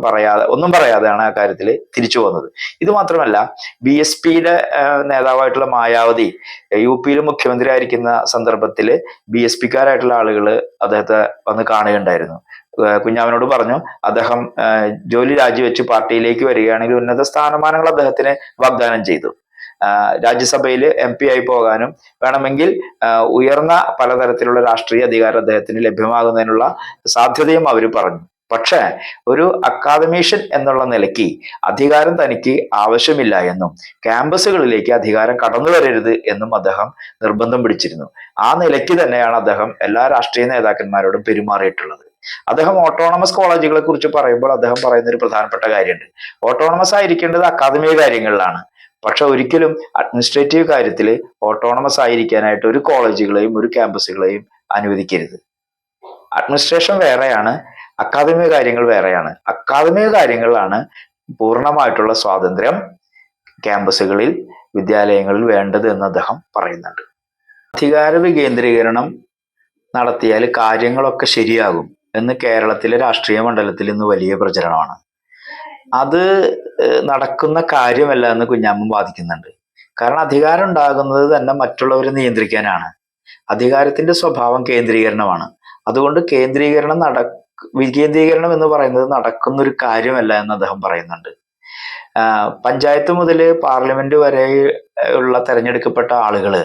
ഒന്നും പറയാതെയാണ് ആ കാര്യത്തിൽ തിരിച്ചു വന്നത്. ഇത് മാത്രമല്ല, BSPയുടെ നേതാവായിട്ടുള്ള മായാവതി UP-യിൽ മുഖ്യമന്ത്രി ആയിരിക്കുന്ന സന്ദർഭത്തിൽ BSPക്കാരായിട്ടുള്ള ആളുകൾ അദ്ദേഹത്തെ വന്ന് കാണുകയുണ്ടായിരുന്നു. കുഞ്ഞാമനോട് പറഞ്ഞു, അദ്ദേഹം ജോലി രാജിവെച്ച് പാർട്ടിയിലേക്ക് വരികയാണെങ്കിൽ ഉന്നത സ്ഥാനമാനങ്ങൾ അദ്ദേഹത്തിന് വാഗ്ദാനം ചെയ്തു. രാജ്യസഭയിൽ MP ആയി പോകാനും വേണമെങ്കിൽ ഉയർന്ന പലതരത്തിലുള്ള രാഷ്ട്രീയ അധികാരം അദ്ദേഹത്തിന് ലഭ്യമാകുന്നതിനുള്ള സാധ്യതയും അവർ പറഞ്ഞു. പക്ഷേ ഒരു അക്കാദമീഷ്യൻ എന്നുള്ള നിലയ്ക്ക് അധികാരം തനിക്ക് ആവശ്യമില്ല എന്നും ക്യാമ്പസുകളിലേക്ക് അധികാരം കടന്നു വരരുത് എന്നും അദ്ദേഹം നിർബന്ധം പിടിച്ചിരുന്നു. ആ നിലയ്ക്ക് തന്നെയാണ് അദ്ദേഹം എല്ലാ രാഷ്ട്രീയ നേതാക്കന്മാരോടും പെരുമാറിയിട്ടുള്ളത്. അദ്ദേഹം ഓട്ടോണമസ് കോളേജുകളെ കുറിച്ച് പറയുമ്പോൾ അദ്ദേഹം പറയുന്ന ഒരു പ്രധാനപ്പെട്ട കാര്യമുണ്ട്. ഓട്ടോണമസ് ആയിരിക്കേണ്ടത് അക്കാദമിക കാര്യങ്ങളിലാണ്. പക്ഷെ ഒരിക്കലും അഡ്മിനിസ്ട്രേറ്റീവ് കാര്യത്തിൽ ഓട്ടോണമസ് ആയിരിക്കാനായിട്ട് ഒരു കോളേജുകളെയും ഒരു ക്യാമ്പസുകളെയും അനുവദിക്കരുത്. അഡ്മിനിസ്ട്രേഷൻ വേറെയാണ്, അക്കാദമിക കാര്യങ്ങൾ വേറെയാണ്. അക്കാദമിക കാര്യങ്ങളിലാണ് പൂർണ്ണമായിട്ടുള്ള സ്വാതന്ത്ര്യം ക്യാമ്പസുകളിൽ, വിദ്യാലയങ്ങളിൽ വേണ്ടത് എന്ന് അദ്ദേഹം പറയുന്നുണ്ട്. അധികാര വികേന്ദ്രീകരണം നടത്തിയാൽ കാര്യങ്ങളൊക്കെ ശരിയാകും എന്ന് കേരളത്തിലെ രാഷ്ട്രീയ മണ്ഡലത്തിൽ ഇന്ന് വലിയ പ്രചരണമാണ്. അത് നടക്കുന്ന കാര്യമല്ല എന്ന് കുഞ്ഞാമ്മൻ വാദിക്കുന്നുണ്ട്. കാരണം അധികാരം ഉണ്ടാകുന്നത് തന്നെ മറ്റുള്ളവരെ നിയന്ത്രിക്കാനാണ്. അധികാരത്തിന്റെ സ്വഭാവം കേന്ദ്രീകരണമാണ്. അതുകൊണ്ട് വികേന്ദ്രീകരണം എന്ന് പറയുന്നത് നടക്കുന്ന ഒരു കാര്യമല്ല എന്ന് അദ്ദേഹം പറയുന്നുണ്ട്. പഞ്ചായത്ത് മുതൽ പാർലമെന്റ് വരെ ഉള്ള തെരഞ്ഞെടുക്കപ്പെട്ട ആളുകള്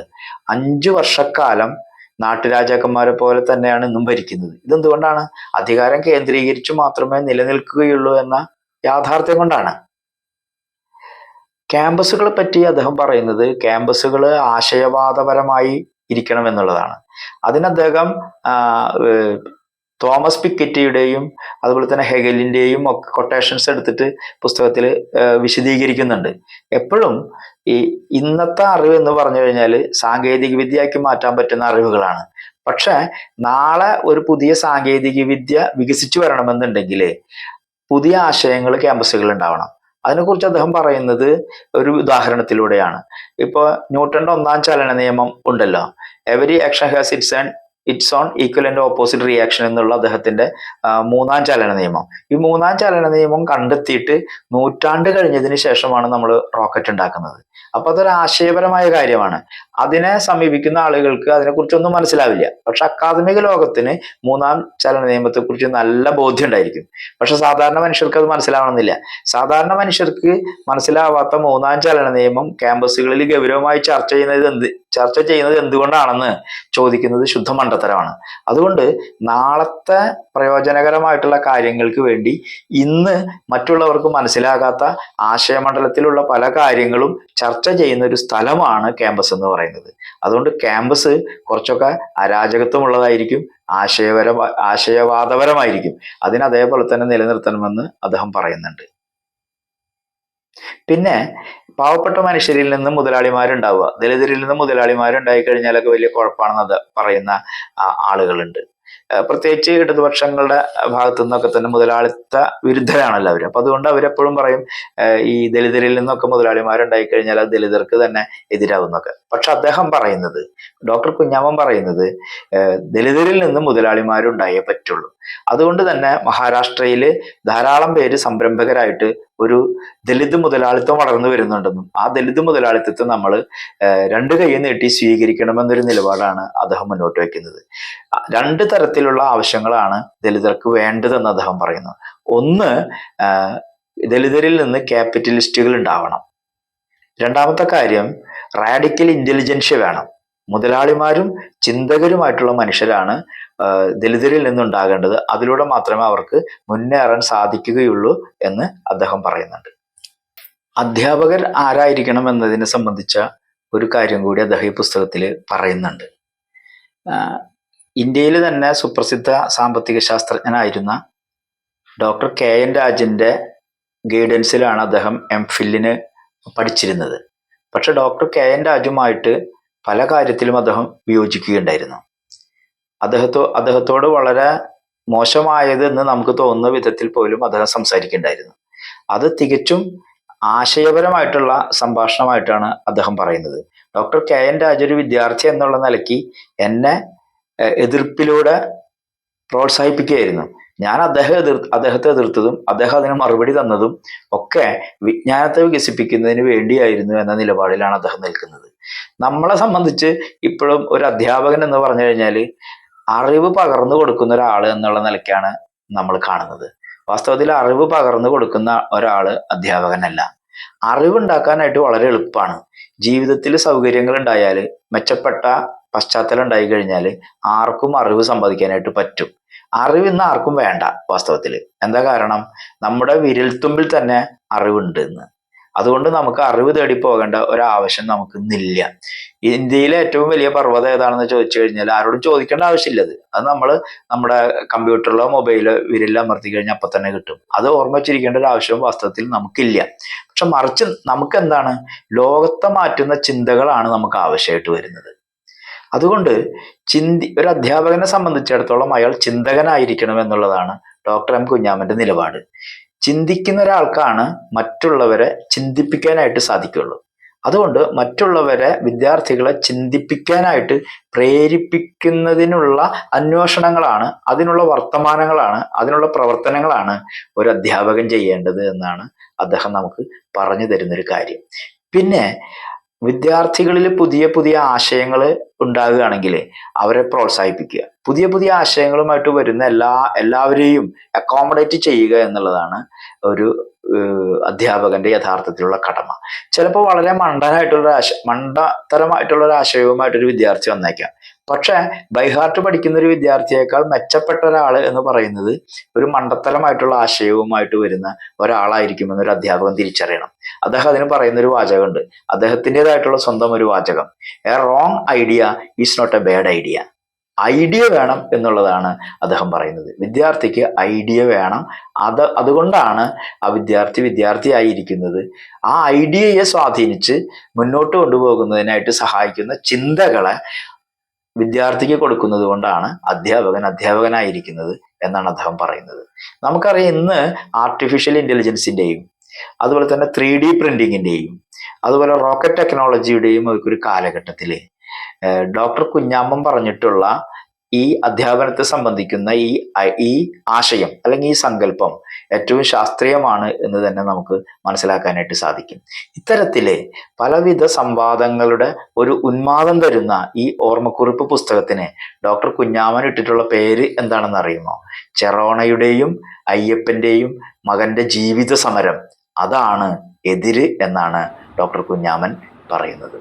5 വർഷക്കാലം നാട്ടുരാജാക്കന്മാരെ പോലെ തന്നെയാണ് ഇന്നും ഭരിക്കുന്നത്. ഇതെന്തുകൊണ്ടാണ്? അധികാരം കേന്ദ്രീകരിച്ചു മാത്രമേ നിലനിൽക്കുകയുള്ളൂ എന്ന യാഥാർത്ഥ്യം കൊണ്ടാണ്. ക്യാമ്പസുകളെ പറ്റി അദ്ദേഹം പറയുന്നത് ക്യാമ്പസുകൾ ആശയവാദപരമായി ഇരിക്കണം എന്നുള്ളതാണ്. അതിന് അദ്ദേഹം തോമസ് പിക്കറ്റിയുടെയും അതുപോലെ തന്നെ ഹെഗലിന്റെയും ഒക്കെ കൊട്ടേഷൻസ് എടുത്തിട്ട് പുസ്തകത്തിൽ വിശദീകരിക്കുന്നുണ്ട്. എപ്പോഴും ഈ ഇന്നത്തെ അറിവ് എന്ന് പറഞ്ഞു കഴിഞ്ഞാൽ സാങ്കേതിക വിദ്യയാക്കി മാറ്റാൻ പറ്റുന്ന അറിവുകളാണ്. പക്ഷെ നാളെ ഒരു പുതിയ സാങ്കേതിക വിദ്യ വികസിച്ചു വരണമെന്നുണ്ടെങ്കിൽ പുതിയ ആശയങ്ങൾ ക്യാമ്പസുകൾ ഉണ്ടാവണം. അതിനെക്കുറിച്ച് അദ്ദേഹം പറയുന്നത് ഒരു ഉദാഹരണത്തിലൂടെയാണ്. ഇപ്പോൾ ന്യൂട്ടന്റെ 1-ാം ചലന നിയമം ഉണ്ടല്ലോ, every action has it's on equal and opposite reaction എന്നുള്ള അദ്ദേഹത്തിന്റെ 3-ാം ചലന നിയമം. ഈ 3-ാം ചലന നിയമം കണ്ടെത്തിയിട്ട് നൂറ്റാണ്ട് കഴിഞ്ഞതിന് ശേഷമാണ് നമ്മൾ റോക്കറ്റ് ഉണ്ടാക്കുന്നത്. അപ്പൊ അതൊരു ആശയപരമായ കാര്യമാണ്. അതിനെ സമീപിക്കുന്ന ആളുകൾക്ക് അതിനെക്കുറിച്ചൊന്നും മനസ്സിലാവില്ല. പക്ഷെ അക്കാദമിക ലോകത്തിന് 3-ാം ചലന നിയമത്തെ കുറിച്ച് നല്ല ബോധ്യം ഉണ്ടായിരിക്കും. പക്ഷെ സാധാരണ മനുഷ്യർക്ക് അത് മനസ്സിലാവണമെന്നില്ല. സാധാരണ മനുഷ്യർക്ക് മനസ്സിലാവാത്ത 3-ാം ചലന നിയമം ക്യാമ്പസുകളിൽ ഗൗരവമായി ചർച്ച ചെയ്യുന്നത് എന്തുകൊണ്ടാണെന്ന് ചോദിക്കുന്നത് ശുദ്ധ മണ്ടത്തരമാണ്. അതുകൊണ്ട് നാളത്തെ പ്രയോജനകരമായിട്ടുള്ള കാര്യങ്ങൾക്ക് വേണ്ടി ഇന്ന് മറ്റുള്ളവർക്ക് മനസ്സിലാകാത്ത ആശയമണ്ഡലത്തിലുള്ള പല കാര്യങ്ങളും ചർച്ച ചെയ്യുന്ന ഒരു സ്ഥലമാണ് ക്യാമ്പസ് എന്ന് പറയുന്നത്. അതുകൊണ്ട് ക്യാമ്പസ് കുറച്ചൊക്കെ അരാജകത്വമുള്ളതായിരിക്കും, ആശയവാദപരമായിരിക്കും. അതിന് അതേപോലെ തന്നെ നിലനിർത്തണമെന്ന് അദ്ദേഹം പറയുന്നുണ്ട്. പിന്നെ പാവപ്പെട്ട മനുഷ്യരിൽ നിന്ന് മുതലാളിമാരുണ്ടാവുക, ദലിതരിൽ നിന്ന് മുതലാളിമാരുണ്ടായി കഴിഞ്ഞാലൊക്കെ വലിയ കുഴപ്പമാണെന്ന് പറയുന്ന ആളുകളുണ്ട്. പ്രത്യേകിച്ച് ഇടതുപക്ഷങ്ങളുടെ ഭാഗത്തു നിന്നൊക്കെ തന്നെ മുതലാളിത്ത വിരുദ്ധരാണല്ലോ അവർ. അപ്പൊ അതുകൊണ്ട് അവരെപ്പോഴും പറയും ഈ ദലിതരിൽ നിന്നൊക്കെ മുതലാളിമാരുണ്ടായി കഴിഞ്ഞാൽ അത് ദലിതർക്ക് തന്നെ എതിരാകുന്നൊക്കെ. പക്ഷെ അദ്ദേഹം പറയുന്നത്, ഡോക്ടർ കുഞ്ഞാമൻ പറയുന്നത്, ദലിതരിൽ നിന്ന് മുതലാളിമാരുണ്ടായേ പറ്റുള്ളൂ. അതുകൊണ്ട് തന്നെ മഹാരാഷ്ട്രയിൽ ധാരാളം പേര് സംരംഭകരായിട്ട് ഒരു ദലിത് മുതലാളിത്തം വളർന്നു വരുന്നുണ്ടെന്നും ആ ദലിത് മുതലാളിത്തത്തെ നമ്മൾ 2 കൈ നീട്ടി സ്വീകരിക്കണമെന്നൊരു നിലപാടാണ് അദ്ദേഹം മുന്നോട്ട് വയ്ക്കുന്നത്. 2 തരത്തിലുള്ള ആവശ്യങ്ങളാണ് ദലിതർക്ക് വേണ്ടതെന്ന് അദ്ദേഹം പറയുന്നു. ഒന്ന്, ദലിതരിൽ നിന്ന് ക്യാപിറ്റലിസ്റ്റുകൾ ഉണ്ടാവണം. രണ്ടാമത്തെ കാര്യം, റാഡിക്കൽ ഇന്റലിജൻഷ്യ വേണം. മുതലാളിമാരും ചിന്തകരുമായിട്ടുള്ള മനുഷ്യരാണ് ദലിതരിൽ നിന്നുണ്ടാകേണ്ടത്. അതിലൂടെ മാത്രമേ അവർക്ക് മുന്നേറാൻ സാധിക്കുകയുള്ളൂ എന്ന് അദ്ദേഹം പറയുന്നുണ്ട്. അധ്യാപകർ ആരായിരിക്കണം എന്നതിനെ സംബന്ധിച്ച ഒരു കാര്യം കൂടി അദ്ദേഹം ഈ പുസ്തകത്തിൽ പറയുന്നുണ്ട്. ഇന്ത്യയിൽ തന്നെ സുപ്രസിദ്ധ സാമ്പത്തിക ശാസ്ത്രജ്ഞനായിരുന്ന ഡോക്ടർ KN രാജന്റെ ഗൈഡൻസിലാണ് അദ്ദേഹം MPhil പഠിച്ചിരുന്നത്. പക്ഷെ ഡോക്ടർ KN രാജുമായിട്ട് പല കാര്യത്തിലും അദ്ദേഹം വിയോജിക്കുകയുണ്ടായിരുന്നു. അദ്ദേഹത്തോട് വളരെ മോശമായത് എന്ന് നമുക്ക് തോന്നുന്ന വിധത്തിൽ പോലും അദ്ദേഹം സംസാരിക്കുകയുണ്ടായിരുന്നു. അത് തികച്ചും ആശയപരമായിട്ടുള്ള സംഭാഷണമായിട്ടാണ് അദ്ദേഹം പറയുന്നത്. ഡോക്ടർ KN രാജു ഒരു വിദ്യാർത്ഥി എന്നുള്ള നിലയ്ക്ക് എന്നെ എതിർപ്പിലൂടെ പ്രോത്സാഹിപ്പിക്കുകയായിരുന്നു. ഞാൻ അദ്ദേഹത്തെ എതിർത്തതും അദ്ദേഹം അതിന് മറുപടി തന്നതും ഒക്കെ വിജ്ഞാനത്തെ വികസിപ്പിക്കുന്നതിന് വേണ്ടിയായിരുന്നു എന്ന നിലപാടിലാണ് അദ്ദേഹം നിൽക്കുന്നത്. നമ്മളെ സംബന്ധിച്ച് ഇപ്പോഴും ഒരു അധ്യാപകൻ എന്ന് പറഞ്ഞു കഴിഞ്ഞാൽ അറിവ് പകർന്നു കൊടുക്കുന്ന ഒരാൾ എന്നുള്ള നിലയ്ക്കാണ് നമ്മൾ കാണുന്നത്. വാസ്തവത്തിൽ അറിവ് പകർന്നു കൊടുക്കുന്ന ഒരാൾ അധ്യാപകനല്ല. അറിവുണ്ടാക്കാനായിട്ട് വളരെ എളുപ്പമാണ്. ജീവിതത്തിൽ സൗകര്യങ്ങൾ ഉണ്ടായാൽ, മെച്ചപ്പെട്ട പശ്ചാത്തലം ഉണ്ടായി കഴിഞ്ഞാൽ ആർക്കും അറിവ് സമ്പാദിക്കാനായിട്ട് പറ്റും. അറിവ് ഇന്ന് ആർക്കും വേണ്ട വാസ്തവത്തിൽ. എന്താ കാരണം? നമ്മുടെ വിരൽത്തുമ്പിൽ തന്നെ അറിവുണ്ട് ഇന്ന്. അതുകൊണ്ട് നമുക്ക് അറിവ് തേടി പോകേണ്ട ഒരാവശ്യം നമുക്ക് ഇന്നില്ല. ഇന്ത്യയിലെ ഏറ്റവും വലിയ പർവ്വതം ഏതാണെന്ന് ചോദിച്ചു കഴിഞ്ഞാൽ ആരോടും ചോദിക്കേണ്ട ആവശ്യമില്ലത്. അത് നമ്മുടെ കമ്പ്യൂട്ടറിലോ മൊബൈലോ വിരലിൽ അമർത്തി കഴിഞ്ഞാൽ അപ്പൊ തന്നെ കിട്ടും. അത് ഓർമ്മ വെച്ചിരിക്കേണ്ട ഒരു ആവശ്യവും വാസ്തവത്തിൽ നമുക്കില്ല. പക്ഷെ മറിച്ച് നമുക്ക് എന്താണ്, ലോകത്തെ മാറ്റുന്ന ചിന്തകളാണ് നമുക്ക് ആവശ്യമായിട്ട് വരുന്നത്. അതുകൊണ്ട് ഒരു അധ്യാപകനെ സംബന്ധിച്ചിടത്തോളം അയാൾ ചിന്തകനായിരിക്കണം എന്നുള്ളതാണ് ഡോക്ടർ എം കുഞ്ഞാമന്റെ നിലപാട്. ചിന്തിക്കുന്ന ഒരാൾക്കാണ് മറ്റുള്ളവരെ ചിന്തിപ്പിക്കാനായിട്ട് സാധിക്കുള്ളൂ. അതുകൊണ്ട് മറ്റുള്ളവരെ, വിദ്യാർത്ഥികളെ ചിന്തിപ്പിക്കാനായിട്ട് പ്രേരിപ്പിക്കുന്നതിനുള്ള അന്വേഷണങ്ങളാണ്, അതിനുള്ള വർത്തമാനങ്ങളാണ്, അതിനുള്ള പ്രവർത്തനങ്ങളാണ് ഒരു അധ്യാപകൻ ചെയ്യേണ്ടത് എന്നാണ് അദ്ദേഹം നമുക്ക് പറഞ്ഞു തരുന്നൊരു കാര്യം. പിന്നെ വിദ്യാർത്ഥികളിൽ പുതിയ പുതിയ ആശയങ്ങൾ ഉണ്ടാകുകയാണെങ്കിൽ അവരെ പ്രോത്സാഹിപ്പിക്കുക. പുതിയ പുതിയ ആശയങ്ങളുമായിട്ട് വരുന്ന എല്ലാവരെയും അക്കോമഡേറ്റ് ചെയ്യുക എന്നുള്ളതാണ് ഒരു അധ്യാപകന്റെ യഥാർത്ഥത്തിലുള്ള കടമ. ചിലപ്പോൾ വളരെ മണ്ടത്തരമായിട്ടുള്ള ഒരു ആശയവുമായിട്ടൊരു വിദ്യാർത്ഥി വന്നേക്കാം. പക്ഷെ ബൈഹാർട്ട് പഠിക്കുന്ന ഒരു വിദ്യാർത്ഥിയേക്കാൾ മെച്ചപ്പെട്ട ഒരാൾ എന്ന് പറയുന്നത് ഒരു മണ്ടത്തരമായിട്ടുള്ള ആശയവുമായിട്ട് വരുന്ന ഒരാളായിരിക്കുമെന്ന് ഒരു അധ്യാപകൻ തിരിച്ചറിയണം. അദ്ദേഹം അതിന് പറയുന്ന ഒരു വാചകമുണ്ട്, അദ്ദേഹത്തിൻ്റെതായിട്ടുള്ള സ്വന്തം ഒരു വാചകം. A wrong idea is not a bad idea. Idea വേണം എന്നുള്ളതാണ് അദ്ദേഹം പറയുന്നത്. വിദ്യാർത്ഥിക്ക് ഐഡിയ വേണം. അതുകൊണ്ടാണ് ആ വിദ്യാർത്ഥിയായിരിക്കുന്നത്. ആ ഐഡിയയെ സ്വാധീനിച്ച് മുന്നോട്ട് കൊണ്ടുപോകുന്നതിനായിട്ട് സഹായിക്കുന്ന ചിന്തകളെ വിദ്യാർത്ഥിക്ക് കൊടുക്കുന്നത് കൊണ്ടാണ് അധ്യാപകനായിരിക്കുന്നത് എന്നാണ് അദ്ദേഹം പറയുന്നത്. നമുക്കറിയാം, ഇന്ന് ആർട്ടിഫിഷ്യൽ ഇന്റലിജൻസിന്റെയും അതുപോലെ തന്നെ 3D പ്രിന്റിങ്ങിന്റെയും അതുപോലെ റോക്കറ്റ് ടെക്നോളജിയുടെയും ഒരു കാലഘട്ടത്തിൽ ഡോക്ടർ കുഞ്ഞാമ്മൻ പറഞ്ഞിട്ടുള്ള ഈ അധ്യാപനത്തെ സംബന്ധിക്കുന്ന ഈ ആശയം അല്ലെങ്കിൽ ഈ സങ്കല്പം ഏറ്റവും ശാസ്ത്രീയമാണ് എന്ന് തന്നെ നമുക്ക് മനസ്സിലാക്കാനായിട്ട് സാധിക്കും. ഇത്തരത്തിലെ പലവിധ സംവാദങ്ങളുടെ ഒരു ഉന്മാദം തരുന്ന ഈ ഓർമ്മക്കുറിപ്പ് പുസ്തകത്തിന് ഡോക്ടർ കുഞ്ഞാമ്മൻ ഇട്ടിട്ടുള്ള പേര് എന്താണെന്ന് അറിയുമോ? ചെറോണയുടെയും അയ്യപ്പന്റെയും മകന്റെ ജീവിത സമരം, അതാണ് എതിര് എന്നാണ് ഡോക്ടർ കുഞ്ഞാമ്മൻ പറയുന്നത്.